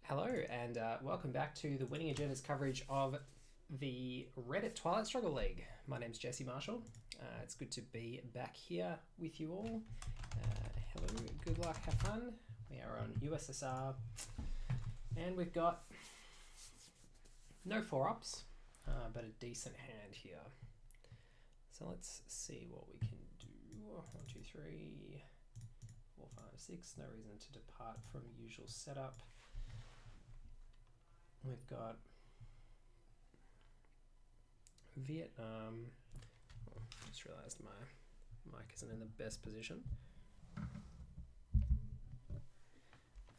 Hello and welcome back to the Winning Agenda's coverage of the Reddit Twilight Struggle League. My name's Jesse Marshall. It's good to be back here with you all. Hello, good luck, have fun. We are on USSR and we've got no 4-ups, but a decent hand here. So let's see what we can do. 1, 2, 3, 4, 5, 6. No reason to depart from usual setup. We've got Vietnam. Oh, just realized my mic isn't in the best position.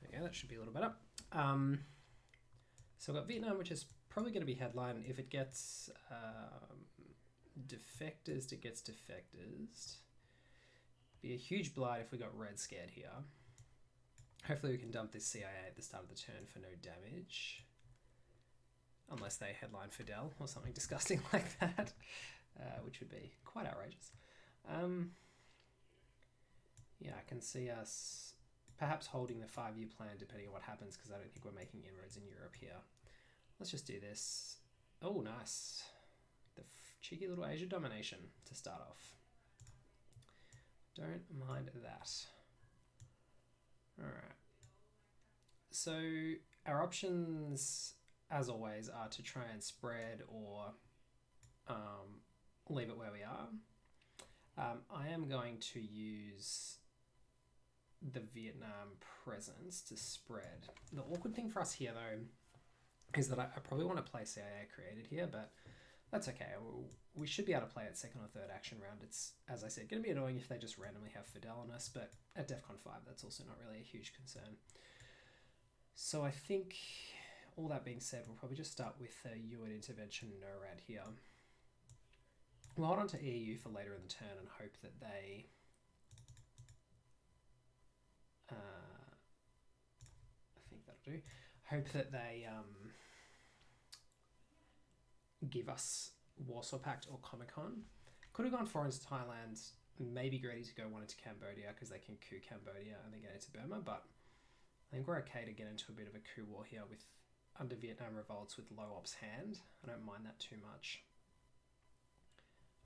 Okay, that should be a little better. So we've got Vietnam, which is probably going to be headline. If it gets defectors, it gets defectors. Be a huge blight if we got red scared here. Hopefully we can dump this CIA at the start of the turn for no damage. Unless they headline Fidel or something disgusting like that, which would be quite outrageous. Yeah, I can see us perhaps holding the 5-year plan depending on what happens, because I don't think we're making inroads in Europe here. Let's just do this. Oh, nice. The cheeky little Asia domination to start off. Don't mind that. Alright. So our options, as always, are to try and spread or leave it where we are. I am going to use the Vietnam presence to spread. The awkward thing for us here, though, is that I probably want to play CIA created here, but that's okay. We should be able to play it second or third action round. It's, as I said, going to be annoying if they just randomly have Fidel on us, but at DEFCON 5, that's also not really a huge concern. So I think, all that being said, we'll probably just start with a UN intervention NORAD here. We'll hold on to EU for later in the turn and hope that they I think that'll do. Hope that they give us Warsaw Pact or Comic-Con. Could have gone foreign to Thailand, maybe greedy to go one into Cambodia because they can coup Cambodia and then get into Burma, but I think we're okay to get into a bit of a coup war here with under Vietnam revolts with low ops hand. I don't mind that too much.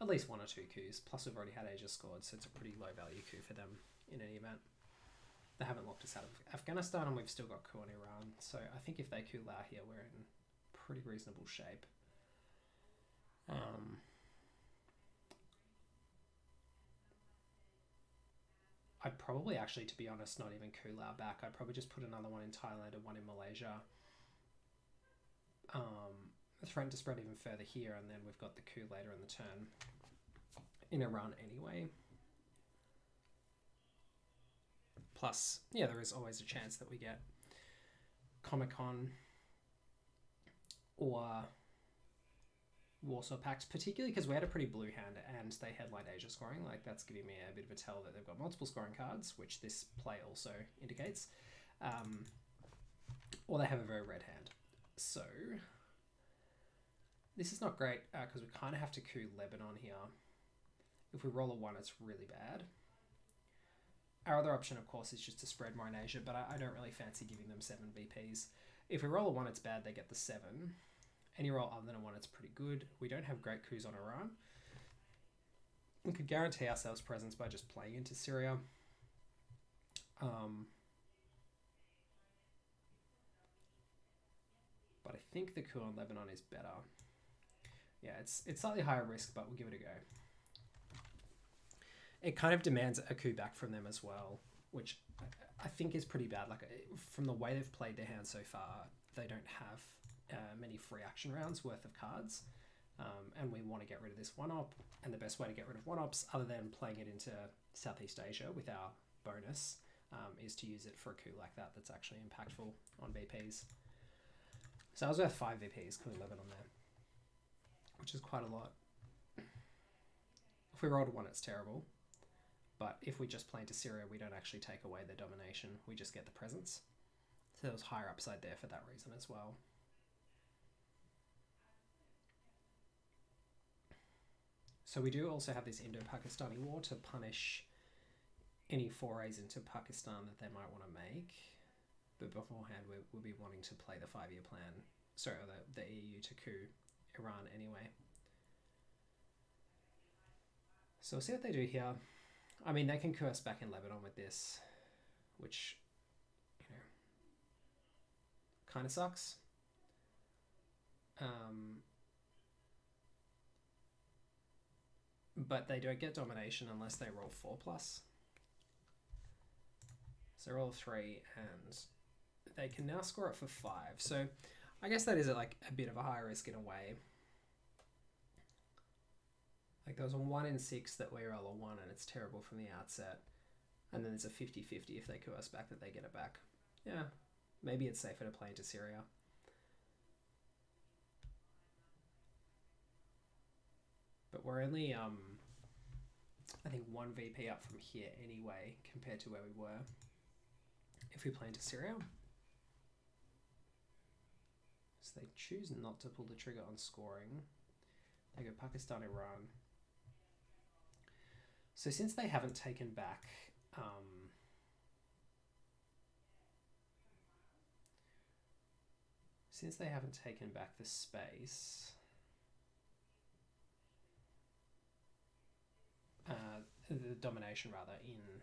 At least 1 or 2 coups, plus we've already had Asia scored, so it's a pretty low value coup for them in any event. They haven't locked us out of Afghanistan and we've still got coup on Iran, so I think if they coup Lao here, we're in pretty reasonable shape. I'd probably actually, to be honest, not even coup Lao back. I'd probably just put another one in Thailand and one in Malaysia. Threaten to spread even further here, and then we've got the coup later in the turn in Iran anyway. Plus, yeah, there is always a chance that we get Comic-Con or Warsaw Pact, particularly because we had a pretty blue hand and they headlined Asia scoring. Like, that's giving me a bit of a tell that they've got multiple scoring cards, which this play also indicates. Or they have a very red hand. So this is not great because we kind of have to coup Lebanon here. If we roll a 1, it's really bad. Our other option, of course, is just to spread more in Asia, but I don't really fancy giving them 7 VPs. If we roll a 1, it's bad, they get the 7. Any roll other than a 1, it's pretty good. We don't have great coups on Iran. We could guarantee ourselves presence by just playing into Syria. But I think the coup on Lebanon is better. Yeah, it's slightly higher risk, but we'll give it a go. It kind of demands a coup back from them as well, which I think is pretty bad. Like, from the way they've played their hand so far, they don't have many free action rounds worth of cards, and we want to get rid of this 1-op, and the best way to get rid of 1-ops, other than playing it into Southeast Asia with our bonus, is to use it for a coup like that that's actually impactful on VPs. So I was worth 5 VPs, coup 11 on there, which is quite a lot. If we rolled a 1, it's terrible. But if we just play into Syria, we don't actually take away the domination. We just get the presence. So there was higher upside there for that reason as well. So we do also have this Indo-Pakistani war to punish any forays into Pakistan that they might want to make. But beforehand, we'll be wanting to play the 5-year plan. Sorry, the EU to coup Iran anyway. So we'll see what they do here. I mean, they can coup us back in Lebanon with this, which, you know, kind of sucks. But they don't get domination unless they roll 4+. So roll 3 and they can now score it for 5. So I guess that is like a bit of a high risk in a way. Like there was a 1 in 6 that we roll a 1 and it's terrible from the outset. And then there's a 50-50 if they coup us back that they get it back. Yeah, maybe it's safer to play into Syria. But we're only, I think 1 VP up from here anyway, compared to where we were if we play into Syria. So they choose not to pull the trigger on scoring. They go Pakistan, Iran. So since they haven't taken back the space, the domination rather, in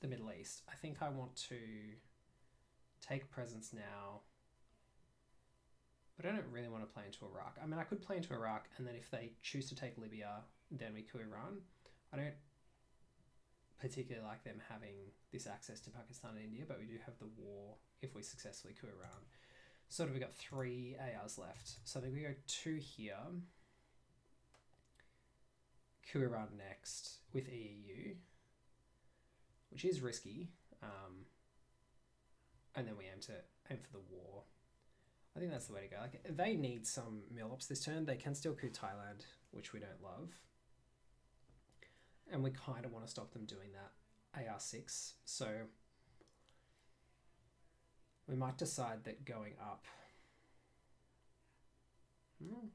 the Middle East, I think I want to take presence now, but I don't really want to play into Iraq. I mean, I could play into Iraq, and then if they choose to take Libya, then we coup Iran. I don't particularly like them having this access to Pakistan and India, but we do have the war if we successfully coup Iran. So we've got 3 ARs left. So I think we go 2 here, coup Iran next with EU, which is risky, and then we aim for the war. I think that's the way to go. Like, they need some mill-ops this turn. They can still coup Thailand, which we don't love. And we kind of want to stop them doing that AR6. So we might decide that going up...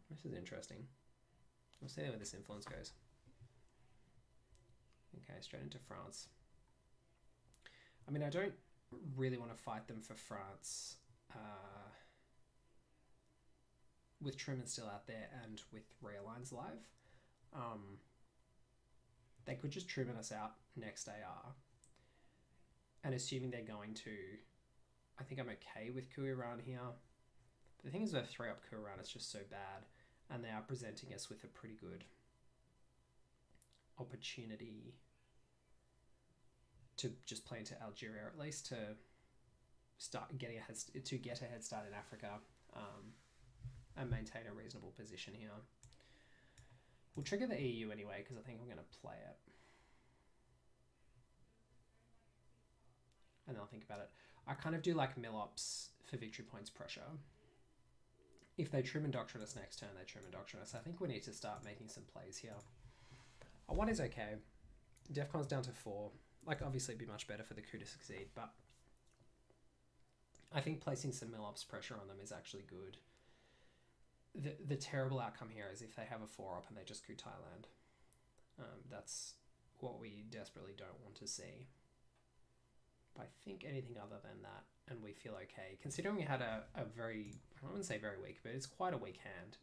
this is interesting. We'll see where this influence goes. Okay, straight into France. I mean, I don't really want to fight them for France with Truman still out there and with Realigns live. They could just Truman us out next AR. And assuming they're going to... I think I'm okay with coup Iran here. But the thing is, with 3-up coup Iran, it's just so bad. And they are presenting us with a pretty good opportunity to just play into Algeria, or at least to start getting get a head start in Africa, and maintain a reasonable position here. We'll trigger the EU anyway because I think I'm going to play it, and then I'll think about it. I kind of do like mill-ops for victory points pressure. If they Truman Doctrine us next turn, they Truman Doctrine us. I think we need to start making some plays here. A 1 is okay. Defcon's down to 4. Like, obviously it'd be much better for the coup to succeed, but I think placing some mill-ops pressure on them is actually good. The terrible outcome here is if they have a 4-up and they just coup Thailand. That's what we desperately don't want to see. But I think anything other than that, and we feel okay. Considering we had a very, I wouldn't say very weak, but it's quite a weak hand.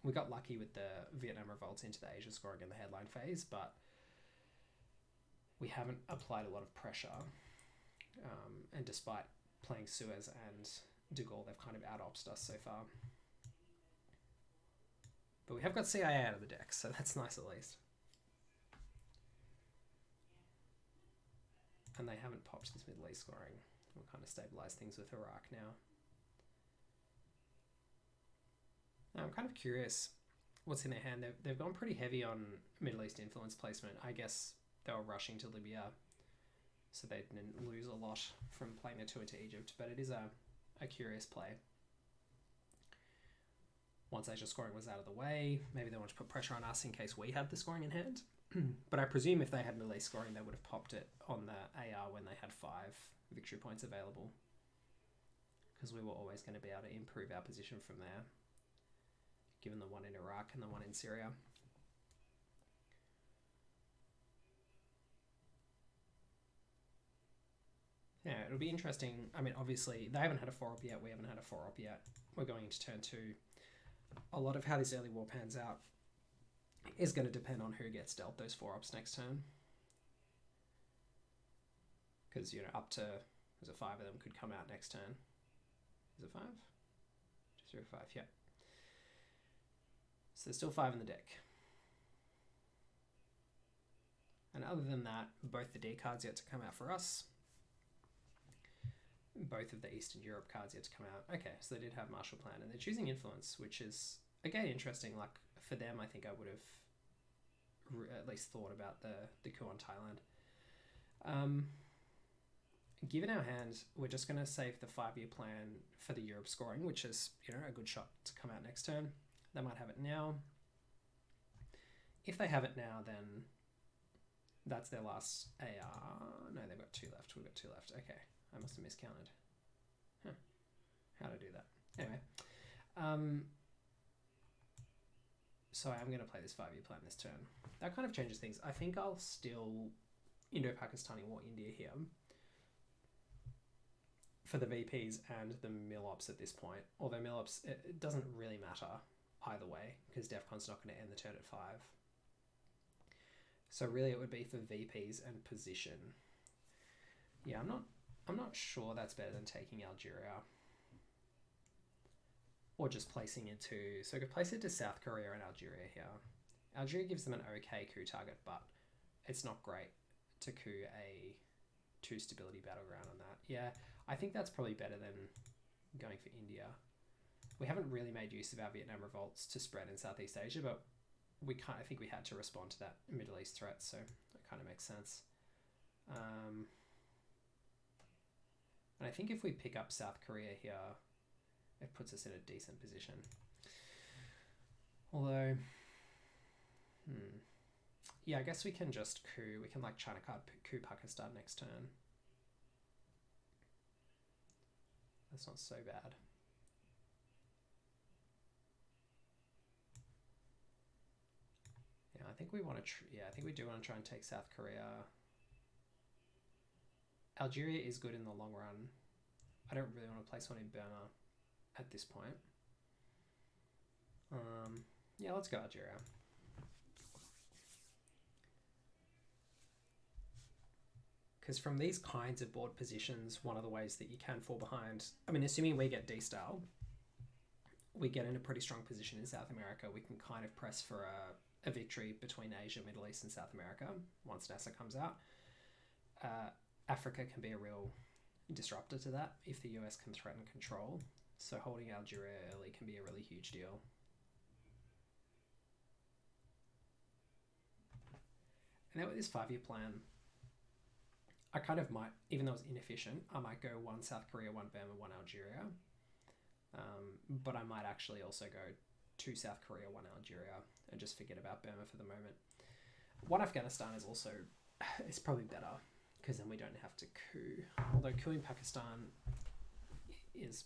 We got lucky with the Vietnam revolts into the Asia scoring in the headline phase, but we haven't applied a lot of pressure. And despite playing Suez and De Gaulle, they've kind of out-opsed us so far. But we have got CIA out of the deck, so that's nice at least. And they haven't popped this Middle East scoring. We'll kind of stabilise things with Iraq now. I'm kind of curious what's in their hand. They've gone pretty heavy on Middle East influence placement. I guess they were rushing to Libya, so they didn't lose a lot from playing their 2 into Egypt, but it is a curious play. Once Asia scoring was out of the way, maybe they want to put pressure on us in case we had the scoring in hand. But I presume if they had Middle East scoring, they would have popped it on the AR when they had 5 victory points available, because we were always going to be able to improve our position from there, given the 1 in Iraq and the 1 in Syria. Yeah, it'll be interesting. I mean, obviously, they haven't had a 4-op yet. We haven't had a 4-op yet. We're going into turn 2. A lot of how this early war pans out is going to depend on who gets dealt those 4-ops next turn. Because, you know, up to, there's a 5 of them could come out next turn. Is it 5? 2, 3, 5, yeah. So there's still 5 in the deck. And other than that, both the D cards yet to come out for us. Both of the Eastern Europe cards yet to come out. Okay, so they did have Marshall Plan, and they're choosing Influence, which is, again, interesting. Like, for them, I think I would have at least thought about the coup on Thailand. Given our hand, we're just going to save the 5-year plan for the Europe scoring, which is, you know, a good shot to come out next turn. They might have it now. If they have it now, then that's their last AR. No, they've got 2 left. We've got 2 left. Okay, I must have miscounted. Huh. How to do that? Anyway, so I am going to play this 5-year plan this turn. That kind of changes things. I think I'll still Indo-Pakistani War India here for the VPs and the Milops at this point. Although Milops, it doesn't really matter either way, because DEFCON's not going to end the turn at 5. So really it would be for VPs and position. Yeah, I'm not sure that's better than taking Algeria. Or just placing it to, so I could place it to South Korea and Algeria here. Algeria gives them an okay coup target, but it's not great to coup a 2 stability battleground on that. Yeah, I think that's probably better than going for India. We haven't really made use of our Vietnam revolts to spread in Southeast Asia, but I think we had to respond to that Middle East threat, so that kind of makes sense. And I think if we pick up South Korea here, it puts us in a decent position. Although, yeah, I guess we can just coup. We can like China card coup Pakistan next turn. That's not so bad. Yeah, I think we want to. I think we do want to try and take South Korea. Algeria is good in the long run. I don't really want to place one in Burma at this point. Yeah, let's go Algeria. Because from these kinds of board positions, one of the ways that you can fall behind, I mean, assuming we get D-style, we get in a pretty strong position in South America. We can kind of press for a victory between Asia, Middle East, and South America once NASA comes out. Africa can be a real disruptor to that if the US can threaten control. So holding Algeria early can be a really huge deal. And then with this 5-year plan, I kind of might, even though it's inefficient, I might go 1 South Korea, 1 Burma, 1 Algeria. But I might actually also go 2 South Korea, 1 Algeria, and just forget about Burma for the moment. 1 Afghanistan is also, it's probably better, because then we don't have to coup. Although coupping Pakistan is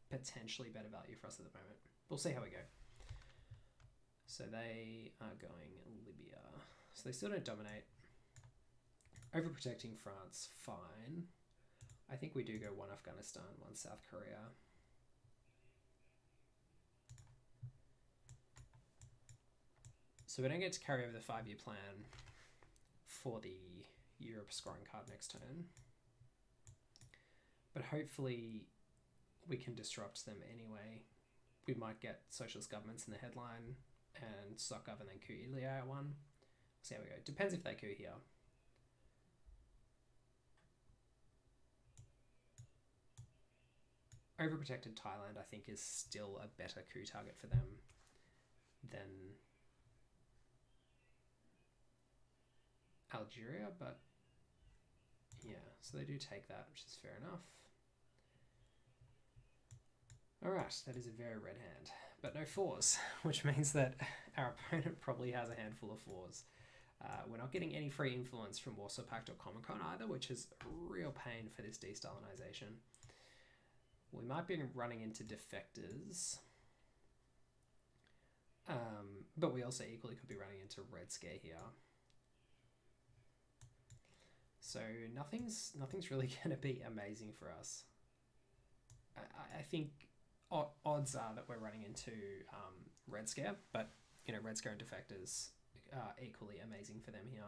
potentially better value for us at the moment. We'll see how we go. So they are going Libya. So they still don't dominate. Overprotecting France, fine. I think we do go 1 Afghanistan, 1 South Korea. So we don't get to carry over the 5-year plan for the Europe scoring card next turn. But hopefully we can disrupt them anyway. We might get socialist governments in the headline and stock up and then coup Italy at 1. See how we go. Depends if they coup here. Overprotected Thailand, I think, is still a better coup target for them than Algeria, but yeah, so they do take that, which is fair enough. Alright, that is a very red hand, but no 4s, which means that our opponent probably has a handful of 4s. We're not getting any free influence from Warsaw Pact or Comecon either, which is a real pain for this de-Stalinisation. We might be running into defectors, but we also equally could be running into Red Scare here. So nothing's really going to be amazing for us. I think odds are that we're running into Red Scare, but you know, Red Scare and Defectors are equally amazing for them here.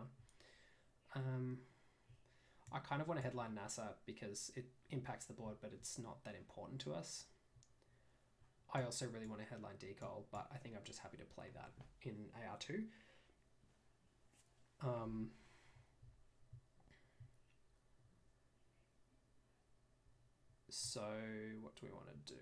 I kind of want to headline NASA because it impacts the board, but it's not that important to us. I also really want to headline Decol, but I think I'm just happy to play that in AR2. So what do we want to do?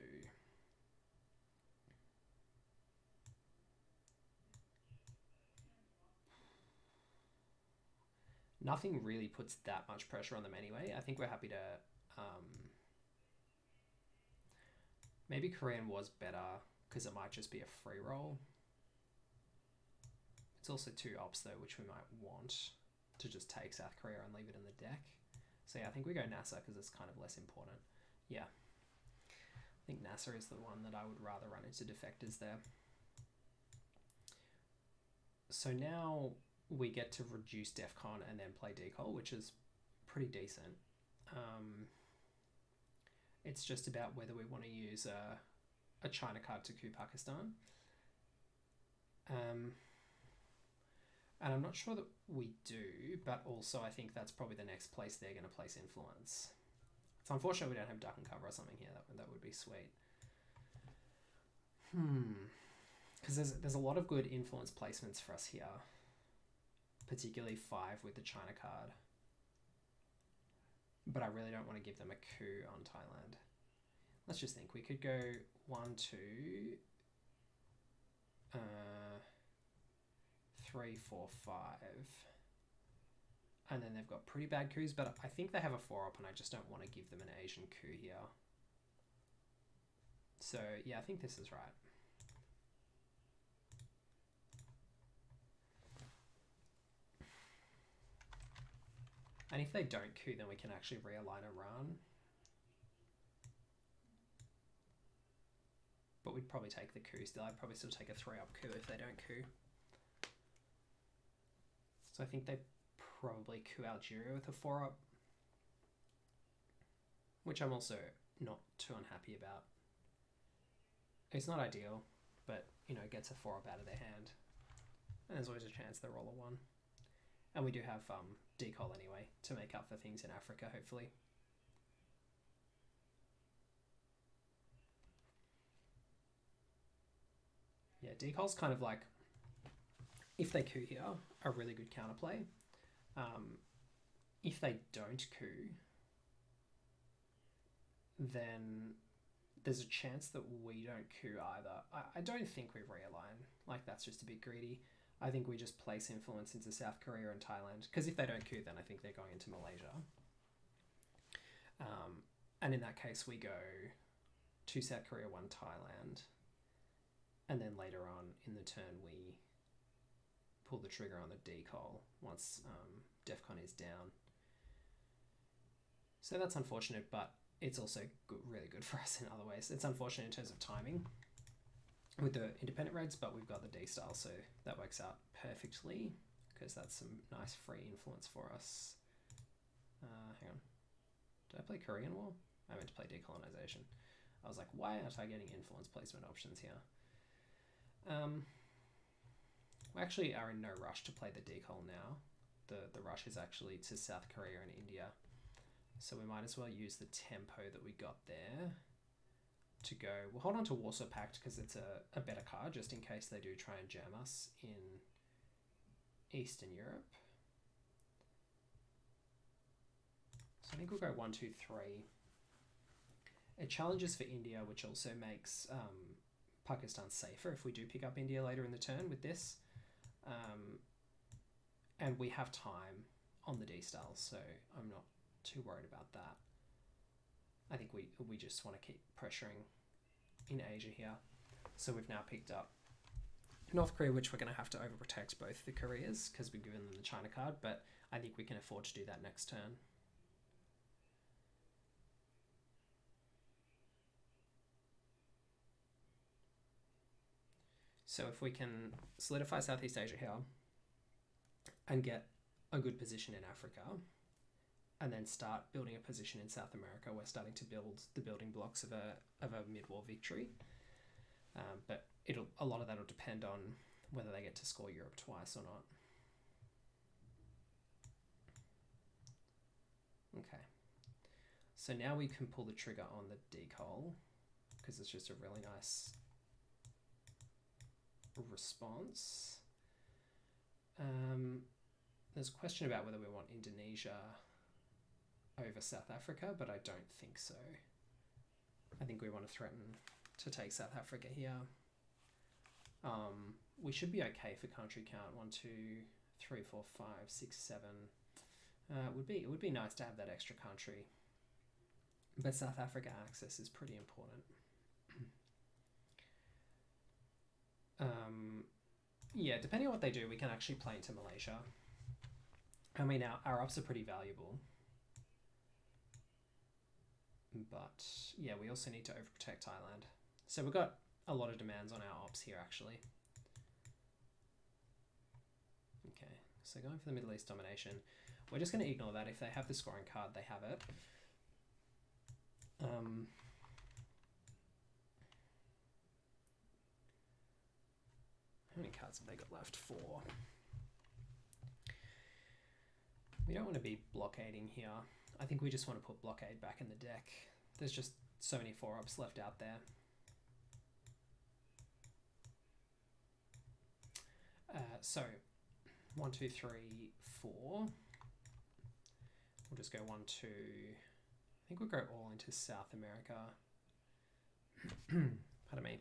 Nothing really puts that much pressure on them anyway. I think we're happy to... maybe Korean was better because it might just be a free roll. It's also 2 ops though, which we might want to just take South Korea and leave it in the deck. So yeah, I think we go NASA because it's kind of less important. Yeah. I think NASA is the one that I would rather run into Defectors there. So now we get to reduce DEFCON and then play Decol, which is pretty decent. It's just about whether we want to use a China card to coup Pakistan. And I'm not sure that we do, but also I think that's probably the next place they're going to place influence. It's unfortunate we don't have duck and cover or something here. That would be sweet. Because there's a lot of good influence placements for us here. Particularly 5 with the China card. But I really don't want to give them a coup on Thailand. Let's just think. We could go 1, 2, 3, 4, 5. And then they've got pretty bad coups, but I think they have a 4-op and I just don't want to give them an Asian coup here. So yeah, I think this is right. And if they don't coup, then we can actually realign Iran. But we'd probably take the coup still. I'd probably still take a 3-up coup if they don't coup. So I think they probably coup Algeria with a 4-up. Which I'm also not too unhappy about. It's not ideal, but, you know, it gets a 4-up out of their hand. And there's always a chance they roll a 1. And we do have Decol anyway to make up for things in Africa, hopefully. Yeah, Decol's kind of like, if they coup here, a really good counterplay. If they don't coup, then there's a chance that we don't coup either. I don't think we realign. Like, that's just a bit greedy. I think we just place influence into South Korea and Thailand. Because if they don't coup, then I think they're going into Malaysia. And in that case, we go 2 South Korea, 1 Thailand. And then later on in the turn, we pull the trigger on the Decol once DEFCON is down. So that's unfortunate, but it's also really good for us in other ways. It's unfortunate in terms of timing with the independent raids, but we've got the D style, so that works out perfectly because that's some nice free influence for us. Hang on. Did I play Korean War? I meant to play decolonization. I was like, why aren't I getting influence placement options here? We actually are in no rush to play the decol now. The rush is actually to South Korea and India. So we might as well use the tempo that we got there to go. We'll hold on to Warsaw Pact because it's a better card just in case they do try and jam us in Eastern Europe. So I think we'll go 1, 2, 3. It challenges for India, which also makes Pakistan safer if we do pick up India later in the turn with this. And we have time on the D-style, so I'm not too worried about that. I think we just want to keep pressuring in Asia here. So we've now picked up North Korea, which we're going to have to overprotect both the Koreas because we've given them the China card, but I think we can afford to do that next turn. So if we can solidify Southeast Asia here and get a good position in Africa, and then start building a position in South America. We're starting to build the building blocks of a mid-war victory. But a lot of that will depend on whether they get to score Europe twice or not. Okay. So now we can pull the trigger on the decol, because it's just a really nice response. There's a question about whether we want Indonesia over South Africa, but I don't think so. I think we want to threaten to take South Africa here. We should be okay for country count. 1, 2, 3, 4, 5, 6, 7. It would be nice to have that extra country, but South Africa access is pretty important. Yeah, depending on what they do, we can actually play into Malaysia. I mean, our ops are pretty valuable. But yeah, we also need to overprotect Thailand. So we've got a lot of demands on our ops here, actually. Okay, so going for the Middle East domination. We're just going to ignore that. If they have the scoring card, they have it. How many cards have they got left? 4. We don't want to be blockading here. I think we just want to put blockade back in the deck. There's just so many 4-ups left out there. So 1, 2, 3, 4. We'll just go 1, 2. I think we'll go all into South America. Pardon me.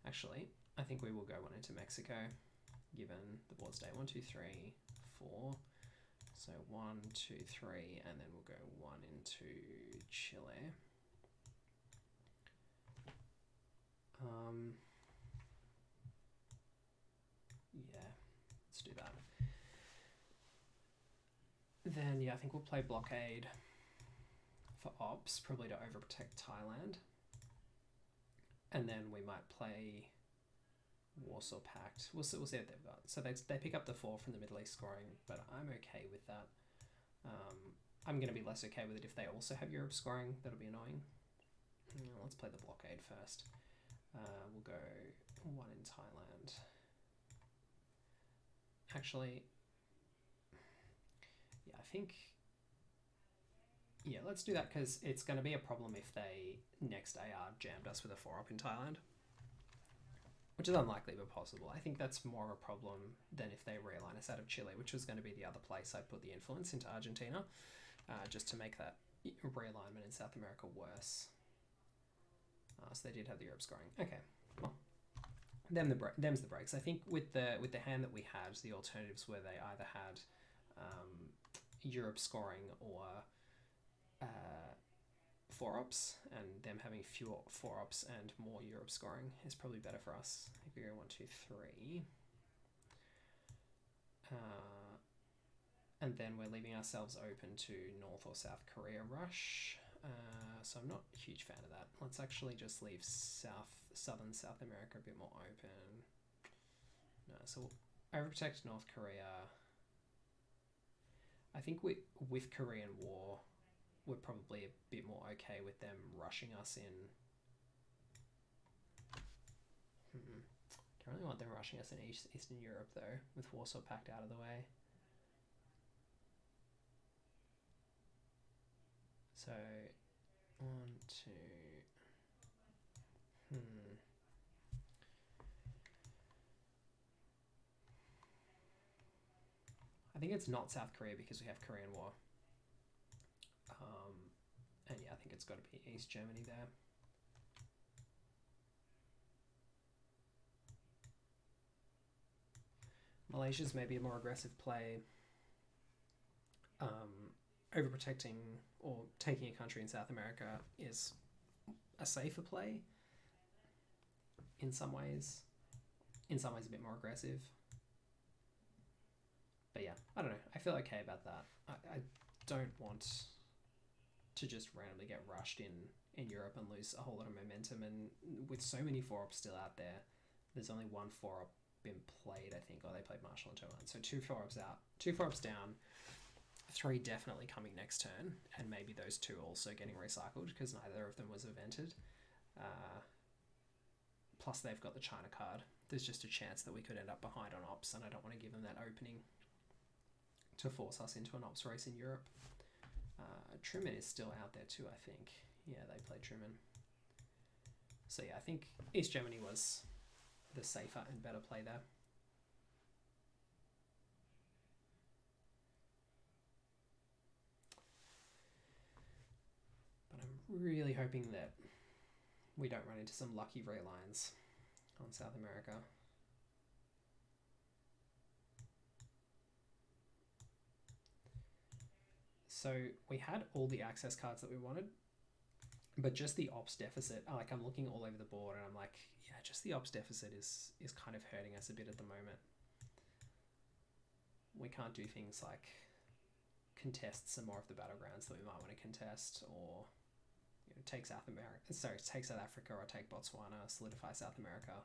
Actually, I think we will go 1 into Mexico, given the board state. 1, 2, 3, 4. So 1, 2, 3, and then we'll go 1 into Chile. Yeah, let's do that. Then yeah, I think we'll play blockade for ops, probably to overprotect Thailand. And then we might play Warsaw Pact. We'll see what they've got. So they pick up the 4 from the Middle East scoring, but I'm okay with that. I'm going to be less okay with it if they also have Europe scoring. That'll be annoying. Let's play the blockade first. We'll go 1 in Thailand. Actually, yeah, I think... Yeah, let's do that, because it's going to be a problem if they next AR jammed us with a 4-up in Thailand. Which is unlikely, but possible. I think that's more a problem than if they realign us out of Chile, which was going to be the other place I'd put the influence into Argentina, just to make that realignment in South America worse. So they did have the Europe scoring. Okay, well, them's the breaks. I think with the hand that we had, the alternatives were they either had Europe scoring or 4-ups, and them having fewer 4-ups and more Europe scoring is probably better for us. If we go 1, 2, 3. And then we're leaving ourselves open to North or South Korea rush. So I'm not a huge fan of that. Let's actually just leave southern South America a bit more open. No, so we'll overprotect North Korea. I think with Korean War, we're probably a bit more okay with them rushing us in. Don't really want them rushing us in Eastern Europe though, with Warsaw Pact out of the way. So, 1, 2. I think it's not South Korea because we have Korean War. And yeah, I think it's got to be East Germany there. Malaysia's maybe a more aggressive play. Overprotecting or taking a country in South America is a safer play in some ways. In some ways a bit more aggressive. But yeah, I don't know. I feel okay about that. I don't want to just randomly get rushed in Europe and lose a whole lot of momentum. And with so many 4-ups still out there, there's only 1 4-up been played, I think. Oh, they played Marshall and Twilight. So 2 4-ups out, 2 4-ups down, 3 definitely coming next turn, and maybe those 2 also getting recycled because neither of them was evented. Plus they've got the China card. There's just a chance that we could end up behind on ops, and I don't want to give them that opening to force us into an ops race in Europe. Truman is still out there too, I think. Yeah, they play Truman. So yeah, I think East Germany was the safer and better play there. But I'm really hoping that we don't run into some lucky relines on South America. So we had all the access cards that we wanted, but just the ops deficit, like I'm looking all over the board and I'm like, yeah, just the ops deficit is kind of hurting us a bit at the moment. We can't do things like contest some more of the battlegrounds that we might want to contest, or take South Africa or take Botswana, solidify South America.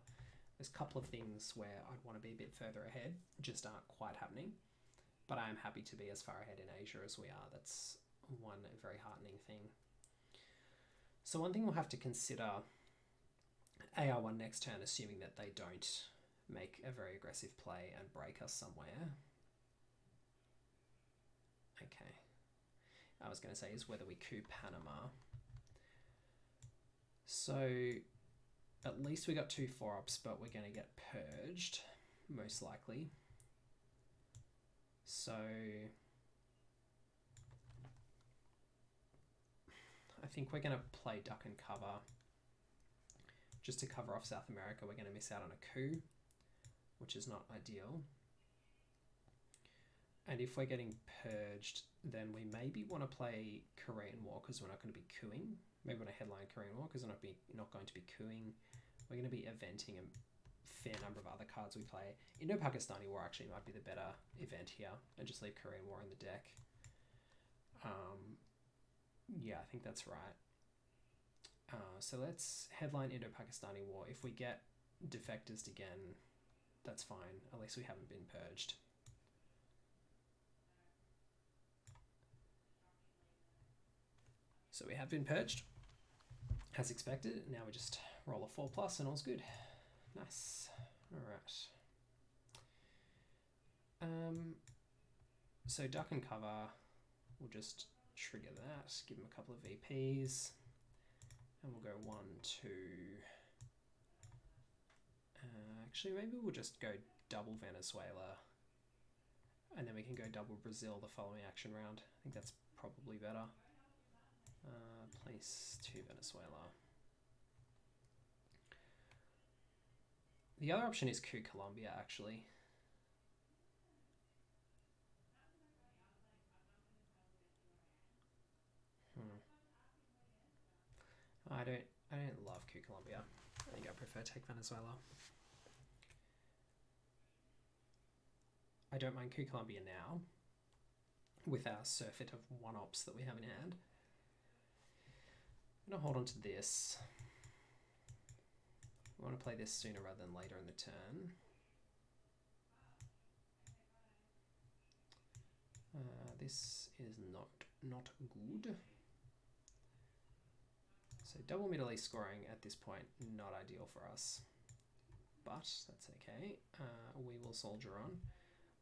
There's a couple of things where I'd want to be a bit further ahead, just aren't quite happening. But I am happy to be as far ahead in Asia as we are. That's one very heartening thing. So one thing we'll have to consider AR1 next turn, assuming that they don't make a very aggressive play and break us somewhere. Okay. I was going to say is whether we coup Panama. So at least we got 2 4-ups, but we're going to get purged, most likely. So I think we're going to play duck and cover just to cover off South America. We're going to miss out on a coup, which is not ideal. And if we're getting purged, then we maybe want to play Korean War because we're not going to be coupping. Maybe want to headline Korean War because we're not going to be coupping. We're going to be eventing a fair number of other cards we play. Indo-Pakistani War actually might be the better event here, and just leave Korean War in the deck. Yeah, I think that's right. So let's headline Indo-Pakistani War. If we get defectors again, that's fine. At least we haven't been purged. So we have been purged, as expected. Now we just roll a 4+ and all's good. Nice. All right. So duck and cover, we'll just trigger that, give them a couple of VPs, and we'll go 1, 2. Actually, maybe we'll just go double Venezuela, and then we can go double Brazil the following action round. I think that's probably better. Place 2 Venezuela. The other option is coup Colombia, actually. I don't love coup Colombia. I think I prefer take Venezuela. I don't mind coup Colombia now, with our surfeit of 1-ops that we have in hand. I'm going to hold on to this. We want to play this sooner rather than later in the turn. This is not good. So double Middle East scoring at this point, not ideal for us. But that's okay. We will soldier on.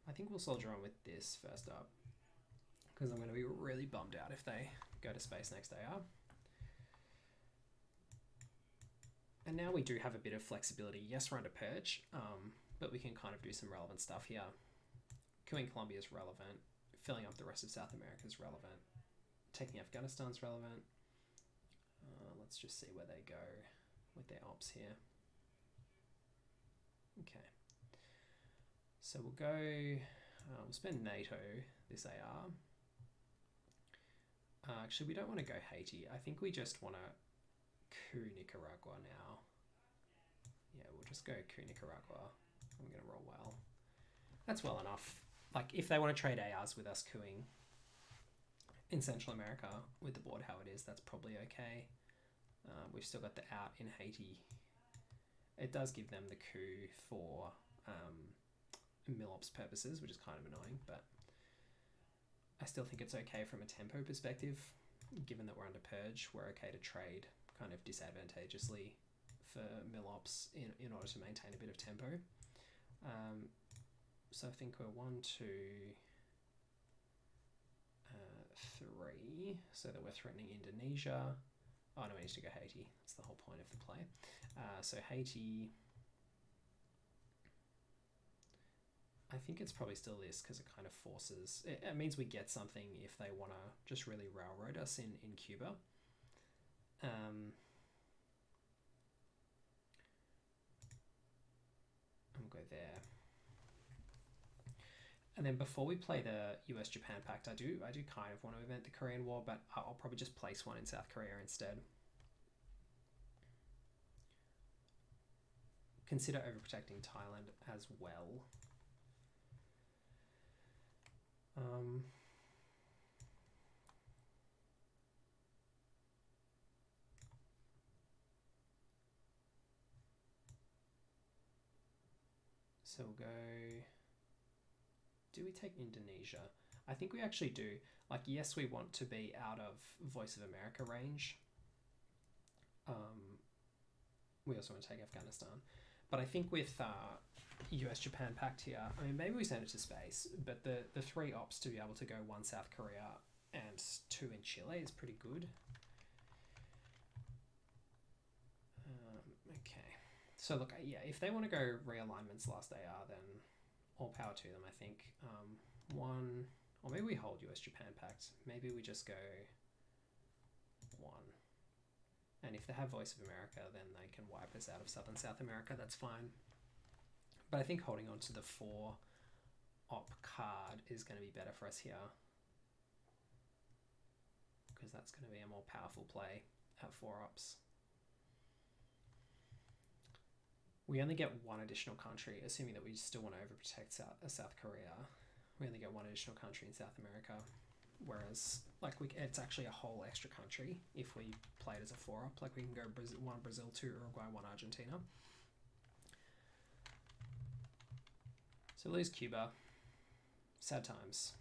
I think we'll soldier on with this first up, because I'm going to be really bummed out if they go to space next AR. And now we do have a bit of flexibility. Yes, we're under Purge, but we can kind of do some relevant stuff here. Queuing Colombia is relevant. Filling up the rest of South America is relevant. Taking Afghanistan is relevant. Let's just see where they go with their ops here. Okay. So we'll go, we'll spend NATO this AR. Actually, we don't want to go Haiti. I think we just want to coup Nicaragua now. Yeah, we'll just go coup Nicaragua. I'm going to roll well. That's well enough. Like, if they want to trade ARs with us coupping in Central America with the board how it is, that's probably okay. We've still got the out in Haiti. It does give them the coup for Milops purposes, which is kind of annoying, but I still think it's okay from a tempo perspective, given that we're under Purge. We're okay to trade kind of disadvantageously for mill-ops in order to maintain a bit of tempo. So I think we're 1, 2, 3, so that we're threatening Indonesia. Oh no, we need to go Haiti. That's the whole point of the play. So Haiti, I think it's probably still this because it kind of forces, it means we get something if they want to just really railroad us in Cuba. We'll go there. And then before we play the US-Japan Pact, I do kind of want to event the Korean War, but I'll probably just place one in South Korea instead. Consider overprotecting Thailand as well. So we'll go... Do we take Indonesia? I think we actually do. Like, yes, we want to be out of Voice of America range. We also want to take Afghanistan. But I think with US-Japan Pact here, I mean, maybe we send it to space, but the 3 ops to be able to go 1 South Korea and 2 in Chile is pretty good. Okay. So look, yeah, if they want to go realignments last AR, then all power to them, I think. 1, or maybe we hold US-Japan Pact. Maybe we just go 1. And if they have Voice of America, then they can wipe us out of Southern South America. That's fine. But I think holding on to the 4 op card is going to be better for us here, because that's going to be a more powerful play at 4 ops. We only get 1 additional country, assuming that we still want to overprotect South Korea. We only get 1 additional country in South America, whereas like it's actually a whole extra country if we play it as a 4-op. Like we can go 1 Brazil, 2 Uruguay, 1 Argentina. So lose Cuba. Sad times.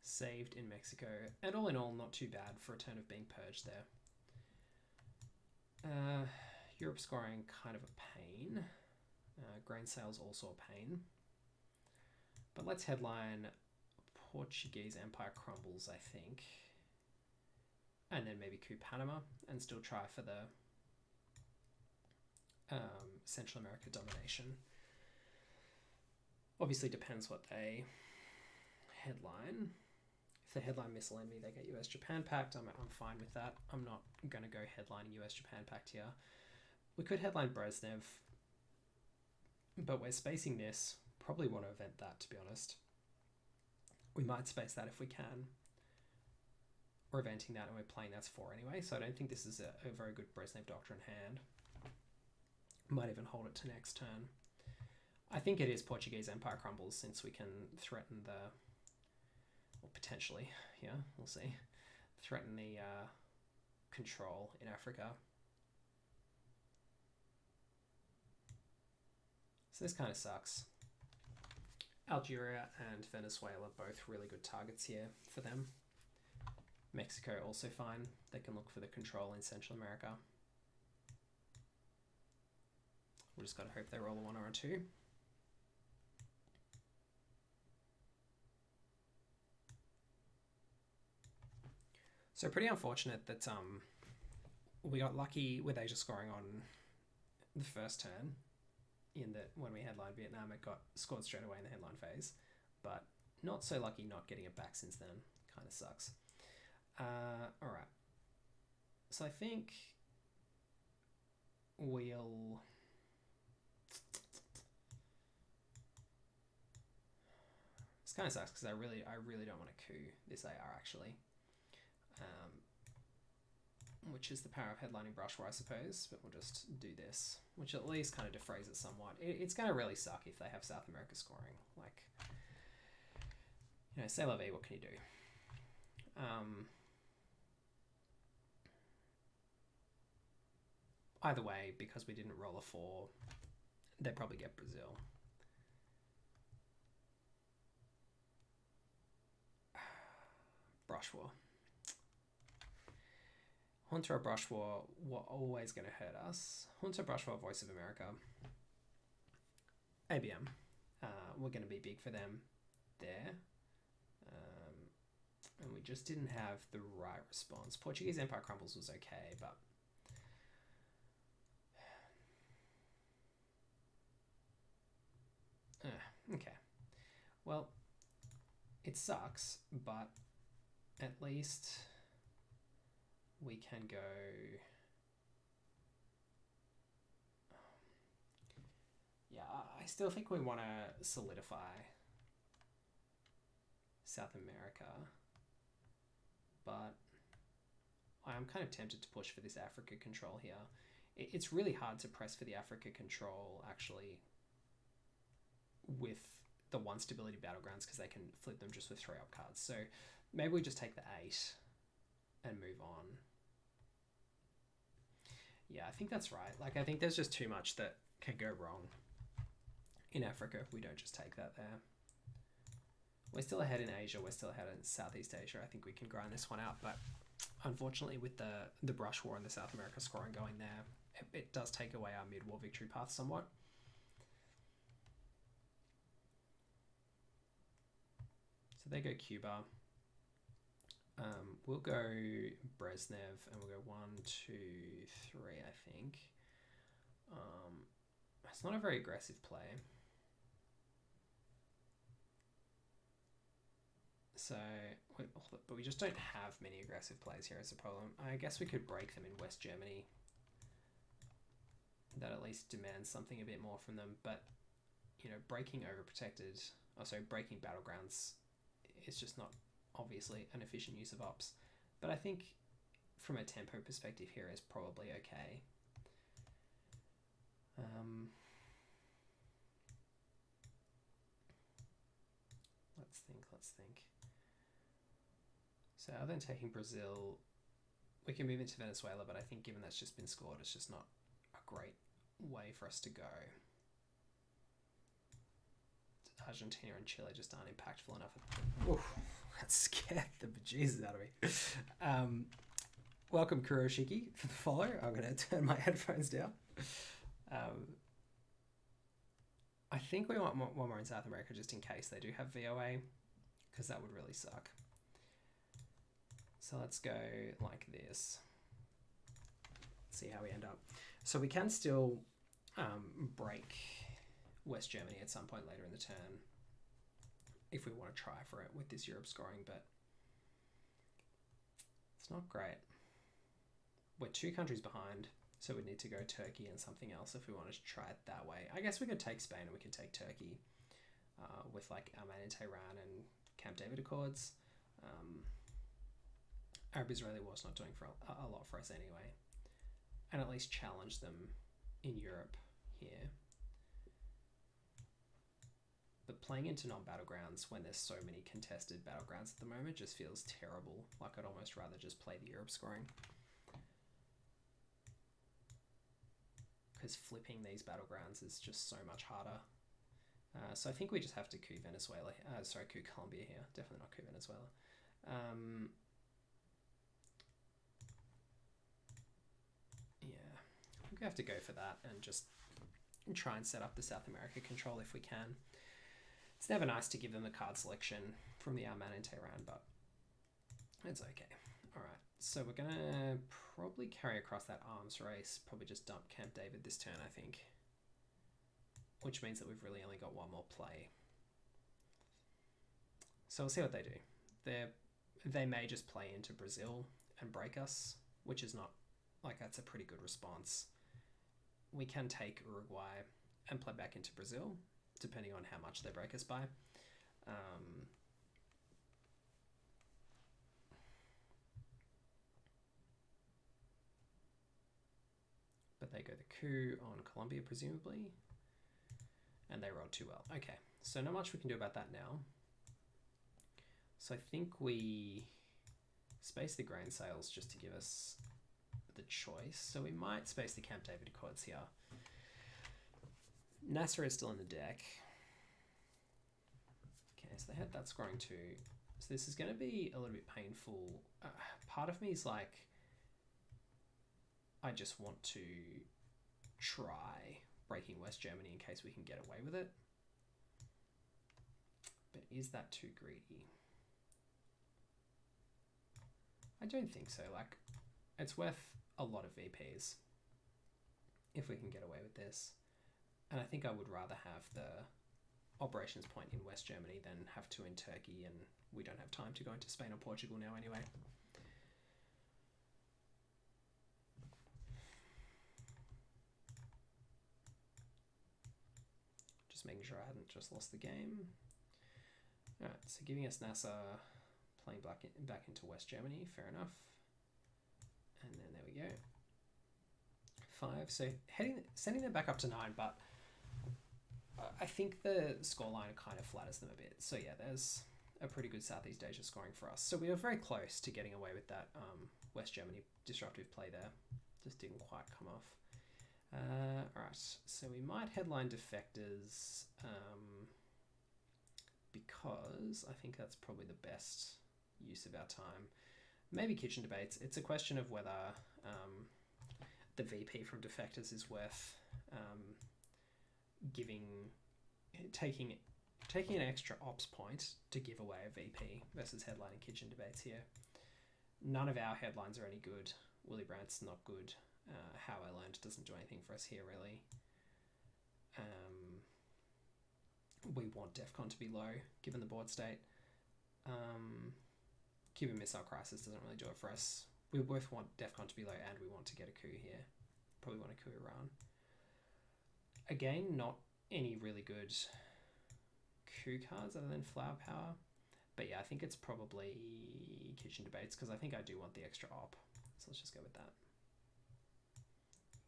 Saved in Mexico. And all in all, not too bad for a turn of being purged there. Europe scoring kind of a pain. Grain sales also a pain. But let's headline Portuguese Empire crumbles, I think. And then maybe coup Panama and still try for the Central America domination. Obviously depends what they headline. If they headline Missile Enemy, they get US-Japan Pact. I'm fine with that. I'm not going to go headlining US-Japan Pact here. We could headline Brezhnev, but we're spacing this. Probably want to event that, to be honest. We might space that if we can. We're eventing that and we're playing that's 4 anyway, so I don't think this is a very good Brezhnev Doctrine hand. Might even hold it to next turn. I think it is Portuguese Empire crumbles, since we can threaten the... Well, potentially, yeah, we'll see. Threaten the control in Africa. So this kind of sucks. Algeria and Venezuela, both really good targets here for them. Mexico also fine. They can look for the control in Central America. We just got to hope they roll a 1 or a 2. So pretty unfortunate that we got lucky with Asia scoring on the first turn, in that when we headlined Vietnam, it got scored straight away in the headline phase, but not so lucky not getting it back since then. Kind of sucks. All right. So I think we'll... This kind of sucks because I really don't want to coup this AR actually. Which is the power of headlining Brush War, I suppose, but we'll just do this, which at least kind of defrays it somewhat. It's going to really suck if they have South America scoring. Like, you know, c'est la vie, what can you do? Either way, because we didn't roll a 4, they probably get Brazil. Brush War. Junta Brush War were always going to hurt us. Junta Brush War, Voice of America. ABM. We're going to be big for them there. And we just didn't have the right response. Portuguese Empire Crumbles was okay, but... okay. Well, it sucks, but at least we can go... yeah, I still think we want to solidify South America, but I'm kind of tempted to push for this Africa control here. It's really hard to press for the Africa control, actually, with the 1 stability battlegrounds, because they can flip them just with 3-up cards. So maybe we just take the 8 and move on. Yeah, I think that's right. Like, I think there's just too much that can go wrong in Africa if we don't just take that there. We're still ahead in Asia. We're still ahead in Southeast Asia. I think we can grind this one out. But unfortunately, with the Brush War and the South America scoring going there, it does take away our mid-war victory path somewhat. So they go Cuba. We'll go Brezhnev, and we'll go 1, 2, 3, I think. It's not a very aggressive play. So, but we just don't have many aggressive plays here as a problem. I guess we could break them in West Germany. That at least demands something a bit more from them. But, you know, breaking overprotected, breaking battlegrounds is just not obviously an efficient use of ops. But I think from a tempo perspective here is probably okay. Let's think. So other than taking Brazil, we can move into Venezuela, but I think given that's just been scored, it's just not a great way for us to go. Argentina and Chile just aren't impactful enough. Oof, that scared the bejesus out of me. Welcome Kuroshiki for the follow. I'm going to turn my headphones down. I think we want one more in South America just in case they do have VOA, because that would really suck. So let's go like this. See how we end up. So we can still break West Germany at some point later in the turn if we want to try for it with this Europe scoring, but it's not great. We're 2 countries behind, so we'd need to go Turkey and something else if we wanted to try it that way. I guess we could take Spain and we could take Turkey with like Aman in Tehran and Camp David Accords. Arab-Israeli war's not doing for a lot for us anyway, and at least challenge them in Europe here. But playing into non-battlegrounds when there's so many contested battlegrounds at the moment just feels terrible. Like I'd almost rather just play the Europe scoring, because flipping these battlegrounds is just so much harder. So I think we just have to coup Venezuela. Coup Colombia here. Definitely not coup Venezuela. Yeah, I think we have to go for that and just try and set up the South America control if we can. It's never nice to give them the card selection from the Arman in Tehran, but it's okay. All right, so we're going to probably carry across that arms race, probably just dump Camp David this turn, I think, which means that we've really only got one more play. So we'll see what they do. They may just play into Brazil and break us, which is not, like, that's a pretty good response. We can take Uruguay and play back into Brazil, depending on how much they break us by. But they go the coup on Colombia, presumably. And they rolled too well. Okay, so not much we can do about that now. So I think we space the grain sales just to give us the choice. So we might space the Camp David Accords here. Nasser is still in the deck. Okay, so they had that scoring to So this is going to be a little bit painful. Part of me is like, I just want to try breaking West Germany in case we can get away with it. But is that too greedy? I don't think so. Like, it's worth a lot of VPs if we can get away with this. And I think I would rather have the operations point in West Germany than have two in Turkey, and we don't have time to go into Spain or Portugal now anyway. Just making sure I hadn't just lost the game. Alright, so giving us NASA playing back into West Germany, fair enough. And then there we go. 5, so sending them back up to 9, but I think the scoreline kind of flatters them a bit. So yeah, there's a pretty good Southeast Asia scoring for us. So we were very close to getting away with that West Germany disruptive play there. Just didn't quite come off. Alright, so we might headline defectors because I think that's probably the best use of our time. Maybe kitchen debates. It's a question of whether the VP from defectors is worth taking an extra ops point to give away a VP versus headlining kitchen debates here. None of our headlines are any good. Willy Brandt's not good. How I Learned doesn't do anything for us here really. We want DEFCON to be low given the board state. Cuban Missile Crisis doesn't really do it for us. We both want DEFCON to be low and we want to get a coup here. Probably want a coup Iran. Again, not any really good coup cards other than Flower Power. But yeah, I think it's probably kitchen debates because I think I do want the extra op. So let's just go with that.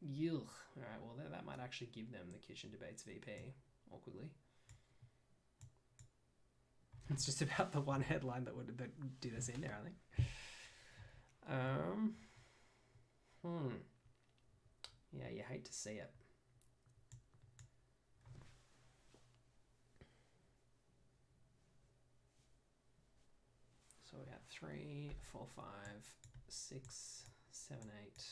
Yuck. Alright, well that might actually give them the kitchen debates VP, awkwardly. It's just about the one headline that did us in there, I think. Yeah, you hate to see it. So we got 3, 4, 5, 6, 7, 8.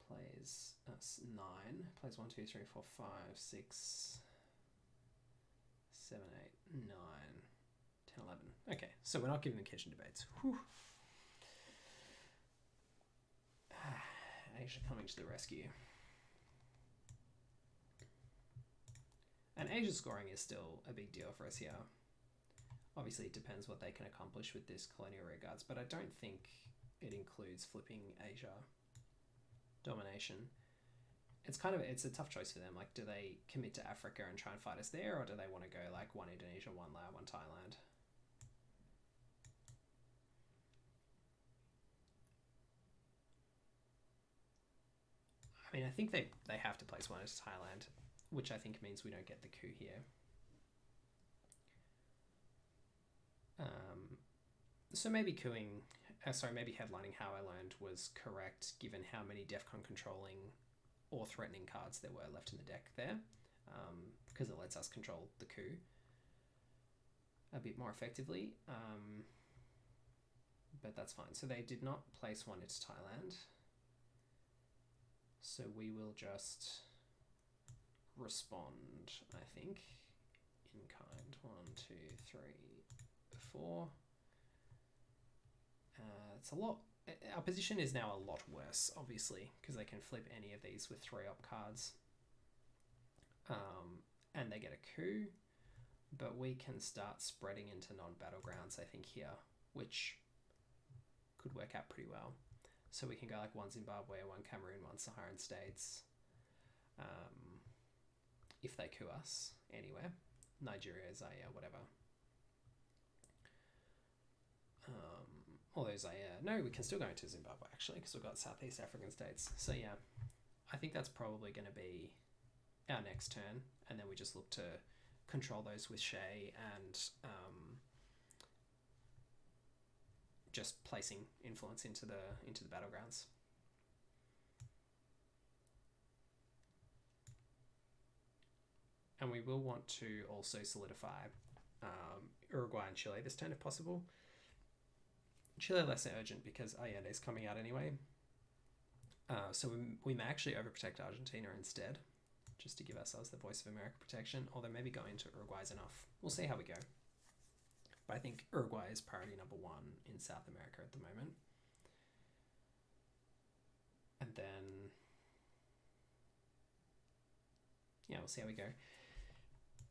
Plays 9. Plays 1, 2, 3, 4, 5, 6, 7, 8, 9, 10, 11. Okay, so we're not giving the kitchen debates. Whew. Asia coming to the rescue. And Asia scoring is still a big deal for us here. Obviously, it depends what they can accomplish with this colonial rearguards, but I don't think it includes flipping Asia domination. It's a tough choice for them. Like, do they commit to Africa and try and fight us there, or do they want to go like 1 Indonesia, 1 Laos, 1 Thailand? I mean, I think they have to place 1 as Thailand, which I think means we don't get the coup here. So maybe maybe headlining How I Learned was correct given how many DEFCON controlling or threatening cards there were left in the deck there, because it lets us control the coup a bit more effectively. But that's fine. So they did not place 1 into Thailand. So we will just respond, I think, in kind. 1, 2, 3, 4. It's a lot. Our position is now a lot worse, obviously, because they can flip any of these with 3 op cards. And they get a coup, but we can start spreading into non-battlegrounds, I think, here, which could work out pretty well. So we can go like 1 Zimbabwe, 1 Cameroon, 1 Saharan states, if they coup us anywhere. Nigeria, Zaire, whatever. Although Zaire, no, we can still go into Zimbabwe actually, because we've got Southeast African states. So yeah, I think that's probably going to be our next turn, and then we just look to control those with Shay and just placing influence into the battlegrounds. And we will want to also solidify Uruguay and Chile this turn if possible. Chile less urgent because Allende's coming out anyway. So we may actually overprotect Argentina instead, just to give ourselves the Voice of America protection, although maybe going to Uruguay is enough. We'll see how we go. But I think Uruguay is priority number 1 in South America at the moment. And then, yeah, we'll see how we go.